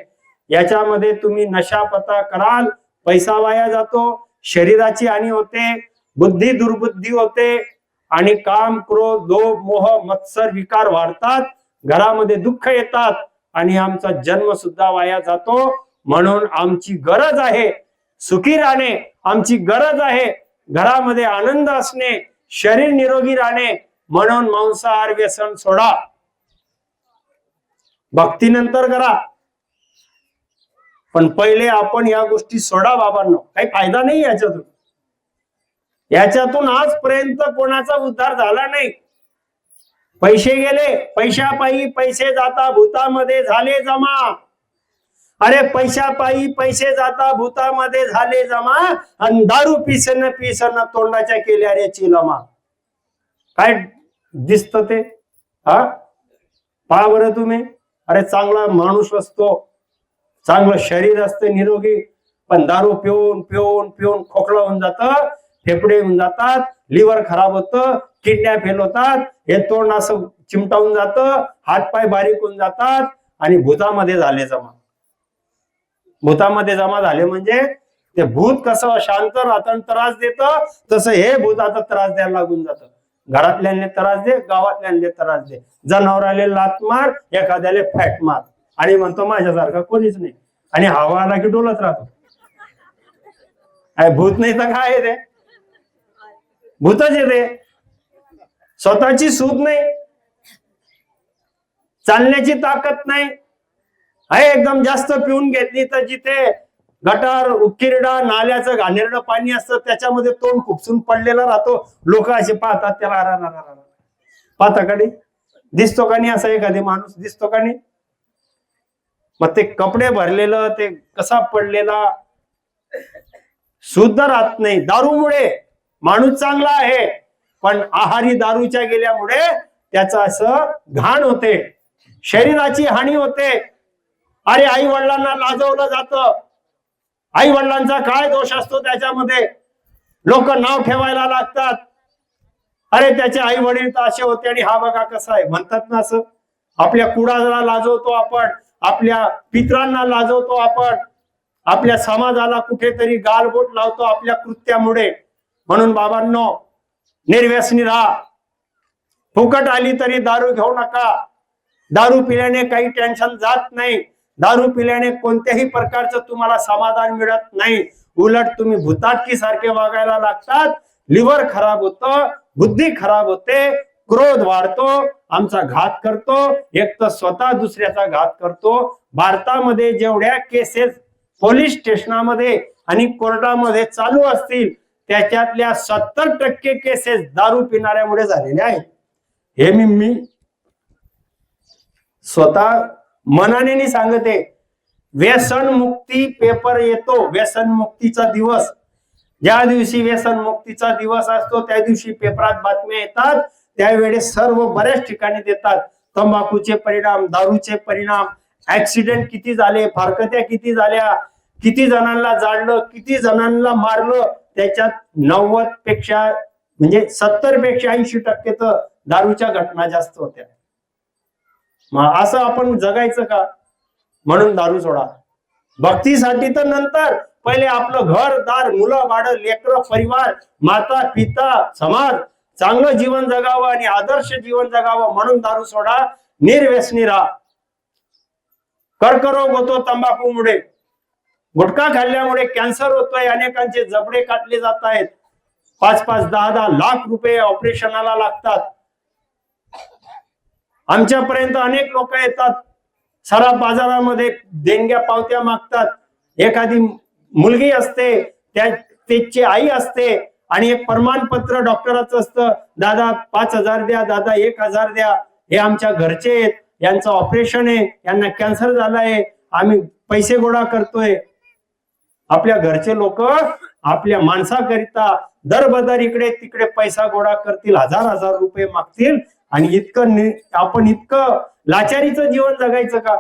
याच्यामध्ये तुम्ही नशापता कराल, पैसा वाया जातो, शरीराची हानी होते, बुद्धी दुर्बुद्धी होते आणि काम, क्रोध, लोभ, मोह, मत्सर विकार वाढतात, घरामध्ये दुःख येतात आणि आमचा जन्म सुद्धा वाया जातो. म्हणून आमची गरज आहे सुखी राहणे, आमची गरज आहे घरामध्ये आनंद असणे, शरीर निरोगी राहणे. म्हणून मांसाहार व्यसन सोडा, भक्ती नंतर करा, पण पहिले आपण या गोष्टी सोडा बाबांनो. काही फायदा नाही याच्यातून. याच्यातून आजपर्यंत कोणाचा उद्धार झाला नाही. पैसे गेले, पैशापायी पैसे जाता भूतामध्ये झाले जमा. अरे पैशापायी पैसे जाता भूतामध्ये झाले जमा, आणि दारू पिसन पिसन तोंडाच्या केल्या रे चिलमा. काय दिसत ते? हा, पहा बरं तुम्ही. अरे चांगला माणूस असतो, चांगलं शरीर असतं निरोगी, पण दारू पिऊन पिऊन पिऊन खोकला होऊन जातं, फेफडे होऊन जातात, लिव्हर खराब होतं, किडन्या फेल होतात, हे तोंड असं चिमटावून जातं, हातपाय बारीक होऊन जातात आणि भूतामध्ये झाले जमा. भूतामध्ये जमा झाले म्हणजे ते भूत कसं शांत राहतं त्रास देतं, तसं हे भूत आता त्रास द्यायला लागून जातं. घरातल्यांनी त्रास दे, गावातल्यांनी त्रास दे, जनावराले लात मार, एखाद्याले फॅट मार, आणि म्हणतो माझ्यासारखा कोणीच नाही, आणि हवा आला की डोलत राहतो. भूत नाही तर काय आहे ते? भूतच येते. स्वतःची सूद नाही, चालण्याची ताकद नाही. एकदम जास्त पिऊन घेतली तर जिथे गटार, उकिरडा, नाल्याचं घाणेरडं पाणी असतं त्याच्यामध्ये तोंड खुपसून पडलेला राहतो. लोक असे पाहतात त्याला, पाहता का नाही? दिसतो का नाही असा एखादी माणूस? दिसतो का नाही? मग ते कपडे भरलेलं, ते कसा पडलेला, शुद्ध राहत नाही दारूमुळे. माणूस चांगला आहे, पण आहारी दारूच्या गेल्यामुळे त्याचं असं घाण होते, शरीराची हानी होते. अरे आई वडिलांना लाजवलं जातं, आई वडिलांचा काय दोष असतो त्याच्यामध्ये, लोक नाव ठेवायला लागतात. अरे त्याचे आई वडील तर असे होते आणि हा बघा कसा आहे म्हणतात ना. असं आपल्या कुळाला लाजवतो आपण, आपल्या पित्रांना लाजवतो आपण, आपल्या समाजाला कुठेतरी गालबोट लावतो आपल्या कृत्यामुळे. म्हणून बाबांनो, निर्व्यसनी राहा. फुकट आली तरी दारू घेऊ नका. दारू पिल्याने काही टेन्शन जात नाही. दारू पिल्याने कोणत्याही प्रकारचं तुम्हाला समाधान मिळत नाही. उलट तुम्ही भुताटकी सारखे वागायला लागतात. लिव्हर खराब होतं, बुद्धी खराब होते, क्रोध वाढतो, आमचा घात करतो, एक तर स्वतः दुसऱ्याचा घात करतो. भारतामध्ये जेवढ्या केसेस पोलीस स्टेशनामध्ये आणि कोर्टामध्ये चालू असतील त्याच्यातल्या 70% केसेस दारू पिणाऱ्यामुळे झालेल्या आहेत. हे मी स्वतः मनाने सांगते. व्यसन मुक्ती पेपर येतो, व्यसन मुक्तीचा दिवस, ज्या दिवशी व्यसन मुक्तीचा दिवस असतो त्या दिवशी पेपरात बातम्या येतात. त्यावेळेस सर्व बऱ्याच ठिकाणी देतात तंबाखूचे परिणाम, दारूचे परिणाम, ऍक्सिडेंट किती झाले, फारकत्या किती झाल्या, किती जणांना जाळलं, किती जणांना मारलं. त्याच्यात 90 पेक्षा म्हणजे 70 पेक्षा 80% तर दारूच्या घटना जास्त होत्या. मग असं आपण जगायचं का? म्हणून दारू सोडा. भक्तीसाठी तर नंतर, पहिले आपलं घर दार, मुलं बाळ, लेकरं, परिवार, माता पिता, समाज चांगलं जीवन जगावं आणि आदर्श जीवन जगावं म्हणून दारू सोडा. निर्व्यसनी राहा. कर्करोग होतो तंबाखूमुळे, गुटखा खाल्ल्यामुळे कॅन्सर होतोय, अनेकांचे जबडे काटले जात आहेत, 5-5, 10-10 लाख रुपये ऑपरेशनाला लागतात. आमच्यापर्यंत अनेक लोक येतात, सराफ बाजारामध्ये देणग्या पावत्या मागतात. एखादी मुलगी असते, त्याची आई असते आणि एक प्रमाणपत्र डॉक्टराचं असतं, दादा 5,000 द्या, दादा 1,000 द्या, हे आमच्या घरचे आहेत, यांचं ऑपरेशन आहे, यांना कॅन्सर झालाय, आम्ही पैसे गोळा करतोय. आपल्या घरचे लोक आपल्या माणसाकरिता दरबदर इकडे तिकडे पैसा गोळा करतील, हजार रुपये मागतील. आणि आपण इतकं लाचारीचं जीवन जगायचं का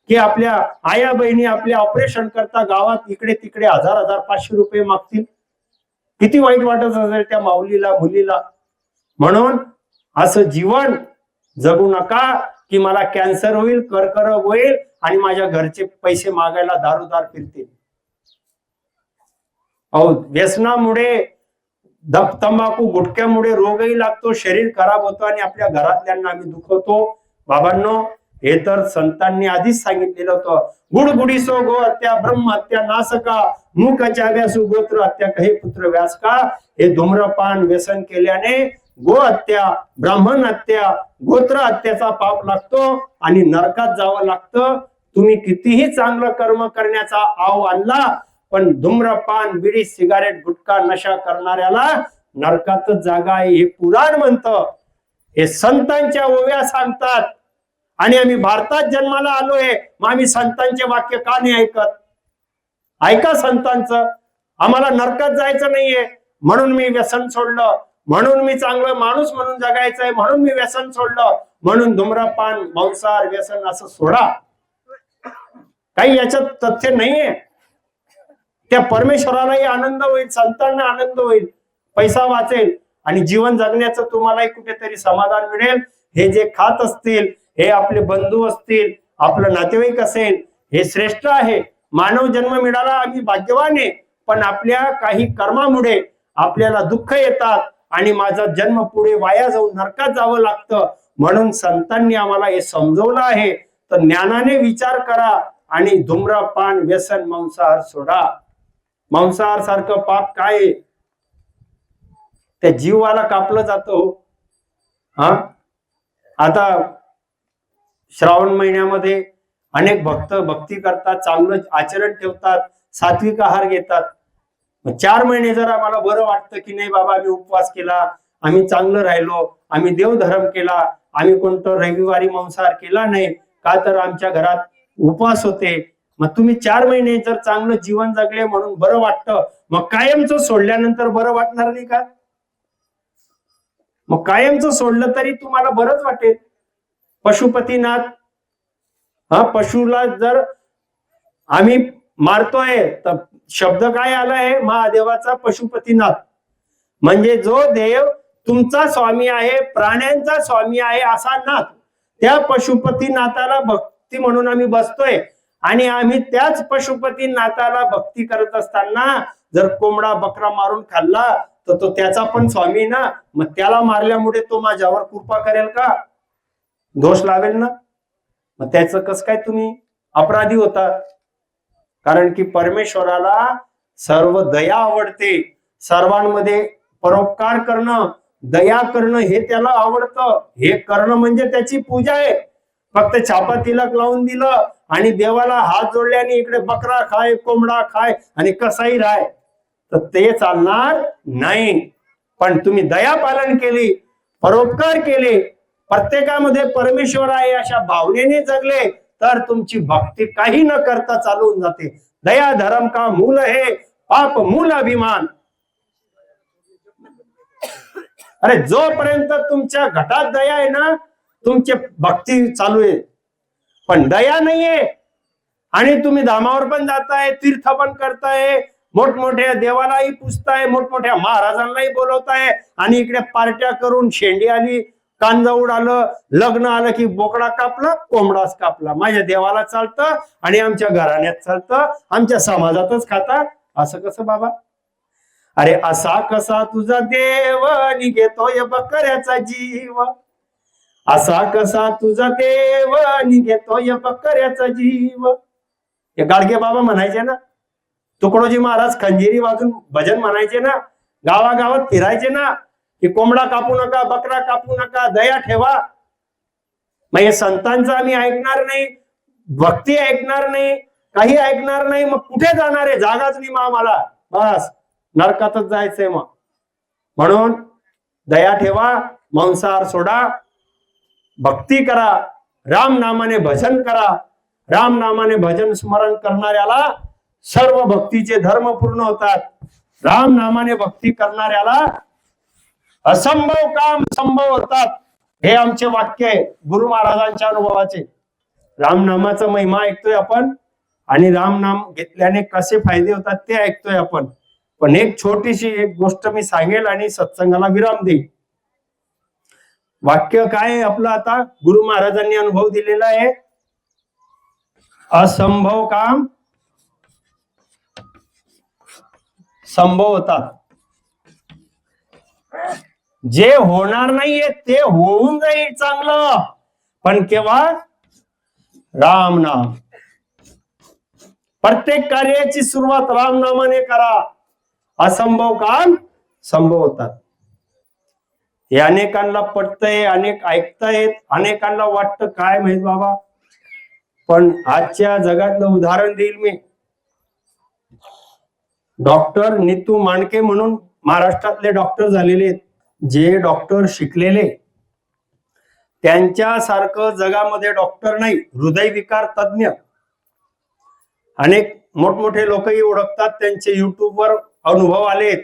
की आपल्या आया बहिणी आपल्या ऑपरेशन करता गावात इकडे तिकडे 1000, 500 रुपये मागतील. किती वाईट वाटत असेल त्या माऊलीला, मुलीला. म्हणून असं जीवन जगू नका की मला कॅन्सर होईल, कर्करोग होईल आणि माझ्या घरचे पैसे मागायला दारूदार फिरतील. व्यसनामुळे, तंबाखू गुटख्यामुळे रोगही लागतो, शरीर खराब होतं आणि आपल्या घरातल्यांना आम्ही दुखवतो. बाबांनो, हे तर संतांनी आधीच सांगितलेलं होतं. गुडगुडी सो गो हत्या, ब्रह्म हत्या नासका, मुखाच्या व्यासू गोत्र हत्या, कहे पुत्र व्यास का. हे धूम्रपान व्यसन केल्याने गो हत्या, ब्राह्मण हत्या, गोत्र हत्याचा पाप लागतो आणि नरकात जावं लागतं. तुम्ही कितीही चांगलं कर्म करण्याचा आव आणला, पण धूम्रपान, बिडी, सिगारेट, गुटखा, नशा करणाऱ्याला नरकातच जागा आहे, हे पुराण म्हणतं. हे संतांच्या ओव्या सांगतात. आणि आम्ही भारतात जन्माला आलोय, मग आम्ही संतांचे वाक्य का नाही ऐकत? ऐका संतांचं. आम्हाला नरकात जायचं नाहीये म्हणून मी व्यसन सोडलं, म्हणून मी चांगलं माणूस म्हणून जगायचंय म्हणून मी व्यसन सोडलं, म्हणून धूम्रपान, मांसाहार, व्यसन असं सोडा. काही याच्यात तथ्य नाहीये. त्या परमेश्वरालाही आनंद होईल, संतांना आनंद होईल, पैसा वाचेल आणि जीवन जगण्याचं तुम्हालाही कुठेतरी समाधान मिळेल. हे जे खात असतील, हे आपले बंधू असतील, आपलं नातेवाईक असेल, हे श्रेष्ठ आहे. मानव जन्म मिळाला, आम्ही भाग्यवान आहे. पण आपल्या काही कर्मामुळे आपल्याला दुःख येतात आणि माझा जन्म पुढे वाया जाऊन नरकात जावं लागतं. म्हणून संतांनी आम्हाला हे समजवलं आहे. तर ज्ञानाने विचार करा आणि धूम्रपान, व्यसन, मांसाहार सोडा. मांसाहार सारखं पाप काय? त्या जीवाला कापलं जातो. आता श्रावण महिन्यामध्ये अनेक भक्त भक्ती करतात, चांगलं आचरण ठेवतात, सात्विक आहार घेतात. 4 महिने जर आम्हाला बरं वाटतं की नाही बाबा, आम्ही उपवास केला, आम्ही चांगलं राहिलो, आम्ही देवधर्म केला, आम्ही कोणतं रविवारी मांसाहार केला नाही का, तर आमच्या घरात उपवास होते. मग तुम्ही 4 महिने जर चांगलं जीवन जगले म्हणून बरं वाटतं, मग कायमचं सोडल्यानंतर बरं वाटणार नाही का? मग कायमचं सोडलं तरी तुम्हाला बरंच वाटेल. पशुपतीनाथ, हा पशुला जर आम्ही मारतोय तर शब्द काय आलाय महादेवाचा, पशुपतीनाथ. म्हणजे जो देव तुमचा स्वामी आहे, प्राण्यांचा स्वामी आहे असा नाथ, त्या पशुपतीनाथाला भक्ती म्हणून आम्ही बसतोय. आणि आम्ही त्याच पशुपतीनाथाला भक्ती करत असताना जर कोंबडा बकरा मारून खाल्ला तर तो त्याचा पण स्वामी ना, मग त्याला मारल्यामुळे तो माझ्यावर कृपा करेल का? दोष लावेल ना. मग त्याचं कसं काय तुम्ही अपराधी होता? कारण की परमेश्वराला सर्व दया आवडते, सर्वांमध्ये परोपकार करणं, दया करणं हे त्याला आवडतं. हे करणं म्हणजे त्याची पूजा आहे. फक्त छापा तिलक लावून दिलं आणि देवाला हात जोडले आणि इकडे बकरा खाय, कोंबडा खाय आणि कसाही राय, तर ते चालणार नाही. पण तुम्ही दया पालन केली, परोपकार केले, प्रत्येकामध्ये परमेश्वर आहे अशा भावनेने जगले, तर तुमची भक्ती काही न करता चालून जाते. दया धर्म का मूल है, पाप मूल अभिमान. अरे जोपर्यंत तुमच्या घटात दया आहे ना, तुमची भक्ती चालू आहे. पण दया नाहीये आणि तुम्ही धामावर पण जाताय, तीर्थ पण करताय, मोठमोठ्या देवालाही पुजताय, मोठमोठ्या महाराजांनाही बोलवताय आणि इकडे पार्ट्या करून शेंडी आली, कांजाऊड आलं, लग्न आलं की बोकडा कापला, कोंबडाच कापला. माझ्या देवाला चालतं आणि आमच्या घराण्यात चालतं, आमच्या समाजातच खाता. असं कसं बाबा? अरे असा कसा तुझा देव निघेतोय बकऱ्याचा जीव, असा कसा तुझा देव निघेतोय बकऱ्याचा जीव. हे गाडगे बाबा म्हणायचे ना, तुकडोजी महाराज खंजिरी वाजून भजन म्हणायचे ना, गावागावात फिरायचे ना की कोंबडा कापू नका, बकरा कापू नका, दया ठेवा. मग हे संतांचं आम्ही ऐकणार नाही, भक्ती ऐकणार नाही, काही ऐकणार नाही, मग कुठे जाणार आहे? जागाच नाही मग आम्हाला, बस नरकातच जायचंय. मग म्हणून दया ठेवा, मांसाहार सोडा, भक्ती करा, राम नामाने भजन करा. राम नामाने भजन स्मरण करणाऱ्याला सर्व भक्तीचे धर्म पूर्ण होतात. राम नामाने भक्ती करणाऱ्याला असंभव काम संभव होतात. हे आमचे वाक्य आहे गुरु महाराजांच्या अनुभवाचे. राम नामाचा महिमा ऐकतोय आपण आणि राम नाम घेतल्याने कसे फायदे होतात ते ऐकतोय आपण. पण एक छोटीशी एक गोष्ट मी सांगेल आणि सत्संगाला विराम देईल. वाक्य काय आहे आपलं? आता गुरु महाराजांनी अनुभव दिलेला आहे, असंभव काम संभव होतात. जे होणार नाहीये ते होऊन जाईल चांगलं, पण केव्हा? राम नाम. प्रत्येक कार्याची सुरुवात राम नामाने करा, असंभव काम संभव होतात. हे अनेकांना पटतंय, अनेक ऐकतायत, अनेकांना वाटतं काय माहित बाबा. पण आजच्या जगातलं उदाहरण देईल मी. डॉक्टर नीतू मांडके म्हणून महाराष्ट्रातले डॉक्टर झालेले आहेत. जे डॉक्टर शिकलेले, त्यांच्यासारखं जगामध्ये डॉक्टर नाही. हृदयविकार तज्ञ अनेक मोठमोठे लोकही ओळखतात, त्यांचे युट्यूबवर अनुभव आलेत.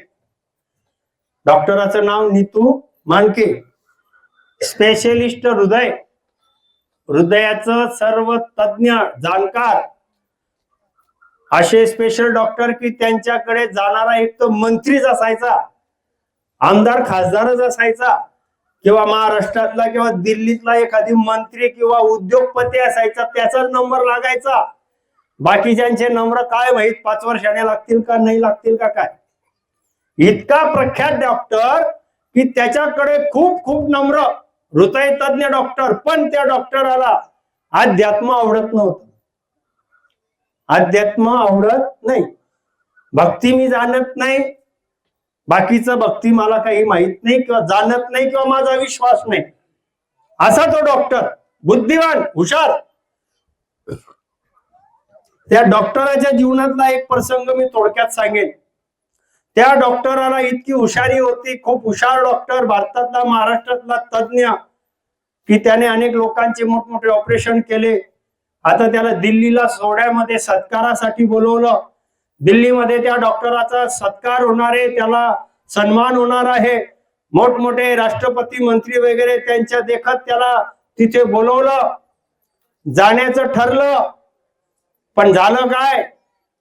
डॉक्टराचं नाव नीतू मांडके, स्पेशलिस्ट हृदय, हृदयाचं सर्व तज्ञ जाणकार असे स्पेशल डॉक्टर की त्यांच्याकडे जाणारा एक तो मंत्रीच असायचा, आमदार खासदारच असायचा, किंवा महाराष्ट्रातला किंवा दिल्लीतला एखादी मंत्री किंवा उद्योगपती असायचा, त्याचाच नंबर लागायचा. बाकीच्यांचे नंबर काय माहित 5 वर्षाने लागतील का नाही लागतील का काय. इतका प्रख्यात डॉक्टर की त्याच्याकडे खूप खूप नम्र हृदय तज्ञ डॉक्टर. पण त्या डॉक्टराला अध्यात्म आवडत नव्हतं. अध्यात्म आवडत नाही, भक्ती मी जाणत नाही, बाकीचं भक्ती मला काही माहित नाही किंवा जाणत नाही किंवा माझा विश्वास नाही, असा तो डॉक्टर. बुद्धिवान, हुशार. त्या डॉक्टराच्या जीवनातला एक प्रसंग मी थोडक्यात सांगेन. त्या डॉक्टराला इतकी हुशारी होती, खूप हुशार डॉक्टर, भारतातला महाराष्ट्रातला तज्ञ, की त्याने अनेक लोकांचे मोठमोठे ऑपरेशन केले. आता त्याला दिल्लीला सोहळ्यामध्ये सत्कारासाठी बोलवलं. दिल्लीमध्ये त्या डॉक्टराचा सत्कार होणार आहे, त्याला सन्मान होणार आहे. मोठमोठे राष्ट्रपती मंत्री वगैरे त्यांच्या देखत त्याला तिथे बोलवलं, जाण्याचं ठरलं. पण झालं काय,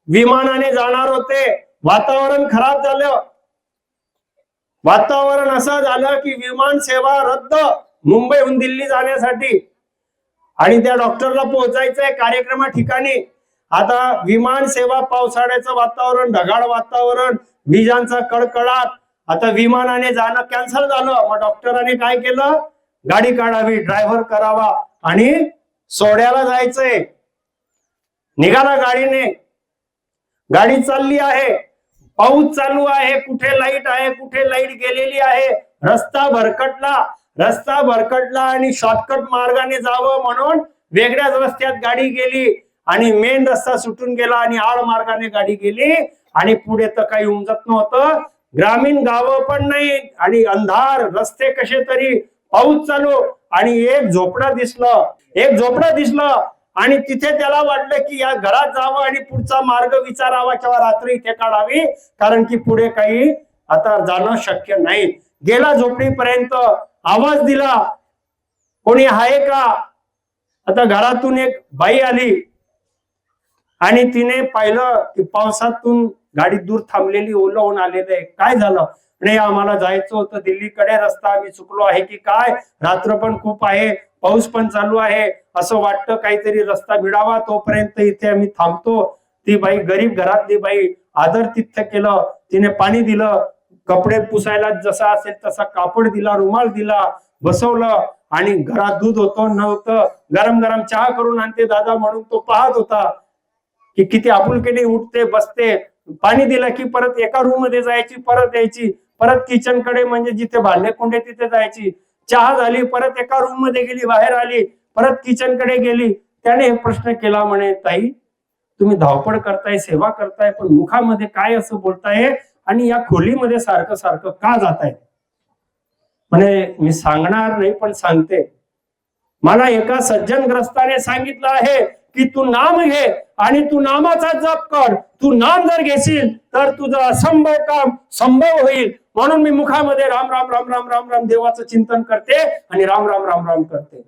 विमानाने जाणार होते, वातावरण खराब झालं. वातावरण असं झालं की विमान सेवा रद्द मुंबईहून दिल्ली जाण्यासाठी. आणि त्या डॉक्टरला पोहोचायचंय कार्यक्रमा ठिकाणी. आता विमान सेवा, पावसाळ्याचं वातावरण, ढगाळ वातावरण, विजांचा कडकडाट, आता विमानाने जाणं कॅन्सल झालं. मग डॉक्टरांनी काय केलं, गाडी काढावी, ड्रायव्हर करावा आणि सोड्याला जायचंय. निघाला गाडीने, गाडी चालली आहे, पाऊस चालू आहे, कुठे लाईट आहे, कुठे लाईट गेलेली आहे, रस्ता भरकटला आणि शॉर्टकट मार्गाने जावं म्हणून वेगळ्याच रस्त्यात गाडी गेली आणि मेन रस्ता सुटून गेला आणि आड मार्गाने गाडी गेली. आणि पुढे तर काही उमजत नव्हतं, ग्रामीण गावं पण नाही आणि अंधार रस्ते, कसे तरी पाऊस चालू. आणि एक झोपडं दिसलं आणि तिथे त्याला वाटलं की या घरात जावं आणि पुढचा मार्ग विचारावा किंवा रात्री इथे काढावी, कारण की पुढे काही आता जाणं शक्य नाही. गेला झोपडीपर्यंत, आवाज दिला, कोणी आहे का. आता घरातून एक बाई आली आणि तिने पाहिलं की पावसातून गाडी दूर थांबलेली, ओलं होऊन आलेलं आहे. काय झालं, नाही आम्हाला जायचं होतं दिल्लीकडे, रस्ता आम्ही चुकलो आहे की काय, रात्र पण खूप आहे, पाऊस पण चालू आहे, असं वाटतं काहीतरी रस्ता भिडावा, तोपर्यंत इथे आम्ही थांबतो. ती बाई, गरीब घरातली बाई, आदर तिथ्य केलं, तिने पाणी दिलं, कपडे पुसायला जसा असेल तसा कापड दिला, रुमाल दिला, बसवलं. आणि घरात दूध होतं नव्हतं, गरम गरम चहा करून आणते दादा म्हणून तो पाहत होता की किती आपुलकीने उठते बसते. पाणी दिलं की परत एका रूम मध्ये जायची, परत यायची, परत किचन कडे म्हणजे जिथे भांडे कोंडे तिथे जायची. चहा झाली, परत एका रूम मध्ये गेली, बाहेर आली, परत किचन कडे गेली. त्याने एक प्रश्न केला, म्हणे ताई तुम्ही धावपळ करताय, सेवा करताय, पण मुखामध्ये काय असं बोलताय आणि या खोलीमध्ये सारखं सारखं का जाताय. म्हणे मी सांगणार नाही पण सांगते, मला एका सज्जनग्रस्ताने सांगितलं आहे की तू नाम घे आणि तू नामाचा जप कर. तू नाम जर घेशील तर तुझं असंभव काम संभव होईल. म्हणून मी मुखामध्ये राम राम राम राम राम राम देवाचं चिंतन करते आणि राम राम राम राम करते.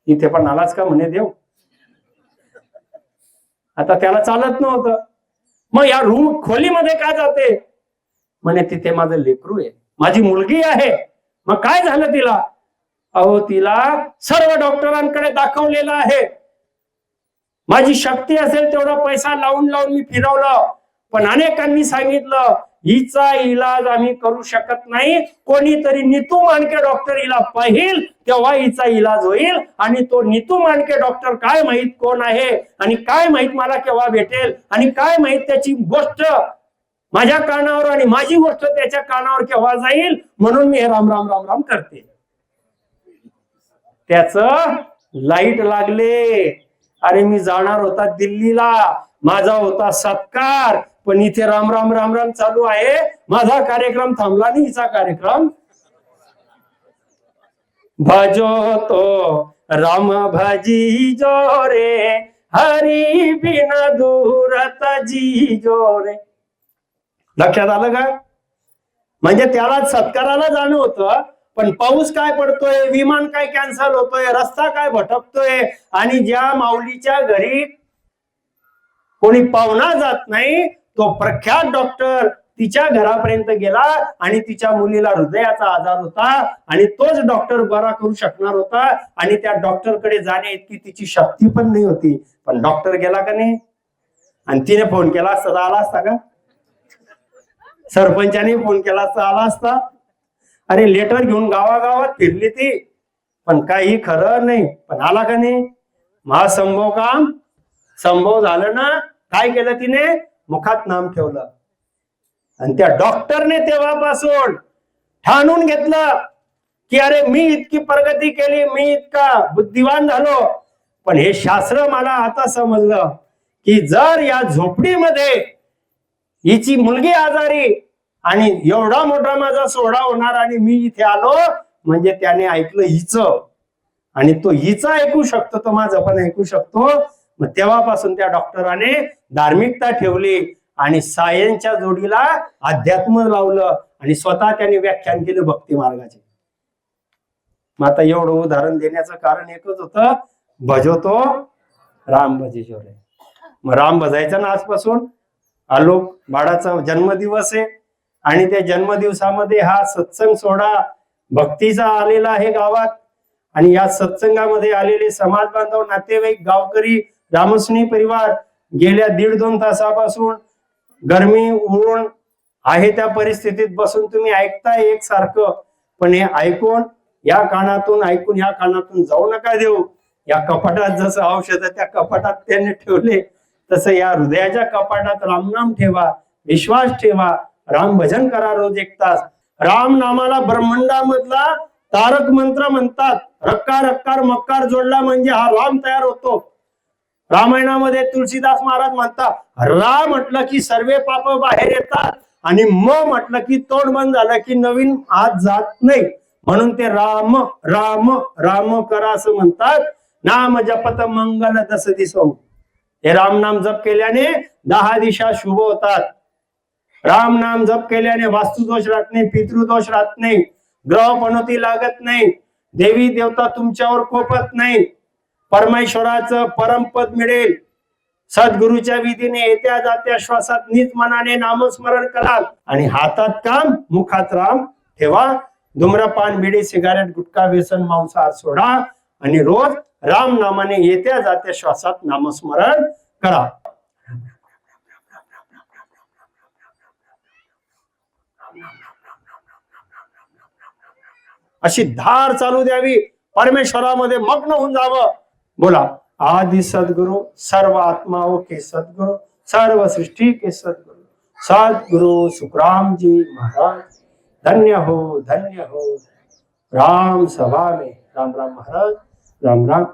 इथे पण आलाच का म्हणे देव. आता त्याला चालत नव्हतं. मग या रूम खोलीमध्ये का जाते, म्हणे तिथे माझं लेकरू आहे, माझी मुलगी आहे. मग काय झालं तिला, अहो तिला सर्व डॉक्टरांकडे दाखवलेलं आहे, माझी शक्ती असेल तेवढा पैसा लावून लावून मी फिरवलं, पण अनेकांनी सांगितलं हिचा इलाज आम्ही करू शकत नाही, कोणीतरी नीतू मांडके डॉक्टर हिला पाहिल तेव्हा हिचा इलाज होईल. आणि तो नीतू मांडके डॉक्टर काय माहित कोण आहे आणि काय माहित मला केव्हा भेटेल आणि काय माहित त्याची गोष्ट माझ्या कानावर आणि माझी गोष्ट त्याच्या कानावर केव्हा जाईल. म्हणून मी हे राम राम राम राम करते. त्याच लाईट लागले, अरे मी जाणार होता दिल्लीला, माझा होता सत्कार, पण इथे राम राम राम राम चालू आहे, माझा कार्यक्रम थांबला नाही, हिचा कार्यक्रम. भजो तो राम भजी जो रे, हरी बिन दूरत जी जो रे. लक्षात आलं का, म्हणजे त्याला सत्काराला जाणं होतं, पण पाऊस काय पडतोय, विमान काय कॅन्सल होतोय, रस्ता काय भटकतोय आणि ज्या माऊलीच्या घरी कोणी पाहुणा जात नाही तो प्रख्यात डॉक्टर तिच्या घरापर्यंत गेला आणि तिच्या मुलीला हृदयाचा आजार होता आणि तोच डॉक्टर बरा करू शकणार होता आणि त्या डॉक्टरकडे जाण्या इतकी तिची शक्ती पण नाही होती. पण डॉक्टर गेला का नाही, आणि तिने फोन केला असता आला असता का, सरपंचाने फोन केला असता आला असता. अरे लेटर घेऊन गावागावात फिरली ती, पण काही खरं नाही, पण आला का नाही. महासंभव काम संभव झालं ना. काय केलं तिने, मुखात नाम ठेवलं आणि त्या डॉक्टरने तेव्हापासून ठाणून घेतलं की अरे मी इतकी प्रगती केली, मी इतका बुद्धिवान झालो, पण हे शास्त्र मला आता समजलं की जर या झोपडीमध्ये हिची मुलगी आजारी आणि एवढा मोठा माझा सोहळा होणार आणि मी इथे आलो, म्हणजे त्याने ऐकलं हिचं, आणि तो हिचं ऐकू शकतो तो माझं पण ऐकू शकतो. मग तेव्हापासून त्या डॉक्टराने धार्मिकता ठेवली आणि सायन्सच्या जोडीला अध्यात्म लावलं आणि स्वतः त्यांनी व्याख्यान केलं भक्ती मार्गाचे. मग आता एवढं उदाहरण देण्याचं कारण एकच होतं, भजवतो राम भजे रे. मग राम भजायचा ना आजपासून. आलोक बाळाचा जन्मदिवस आहे आणि त्या जन्मदिवसामध्ये हा सत्संग सोहळा भक्तीचा आलेला आहे गावात. आणि या सत्संगामध्ये आलेले समाज बांधव, नातेवाईक, गावकरी, रामस्नी परिवार गेल्या 1.5-2 तासापासून गरमी ऊन आहे त्या परिस्थितीत बसून तुम्ही ऐकताय एकसारखं. पण हे ऐकून या कानातून ऐकून या कानातून जाऊ नका देऊ. या कपाटात जसं औषध त्या कपाटात त्यांनी ठेवले, तसं या हृदयाच्या कपाटात रामनाम ठेवा, विश्वास ठेवा, राम भजन करा रोज 1 तास. राम नामाला ब्रह्मांडामधला तारक मंत्र म्हणतात. रक्कार रक्कार मक्कार जोडला म्हणजे हा राम तयार होतो. रामायणामध्ये तुलसीदास महाराज म्हणतात, रा म्हटलं की सर्व पाप बाहेर येतात आणि म म्हटलं की तोंड बंद झालं की नवीन आत जात नाही. म्हणून ते राम राम राम करा असं म्हणतात. नाम जपत मंगल दस दिसो. हे राम नाम जप केल्याने 10 दिशा शुभ होतात. राम नाम जप केल्याने वास्तुदोष राहत नाही, पितृदोष राहत नाही, ग्रह पनोती लागत नाही, देवी देवता तुमच्यावर कोपत नाही, परमेश्वराचं परमपद मिळेल. सद्गुरूच्या विधीने येत्या जात्या श्वासात निज मनाने नामस्मरण करा आणि हातात काम मुखात राम ठेवा. धूम्रपान, बिडी, सिगारेट, गुटखा, व्यसन, मांसाहार सोडा आणि रोज राम नामाने येत्या जात्या श्वासात नामस्मरण करा. अशी धार चालू द्यावी, परमेश्वरामध्ये मग्न होऊन जावं. बोला, आदि सद्गुरु, सर्व आत्माओं के सद्गुरु, सर्व सृष्टि के सद्गुरु, सद्गुरु सुखराम जी महाराज. धन्य हो, धन्य हो. राम सभा में राम राम महाराज. राम राम.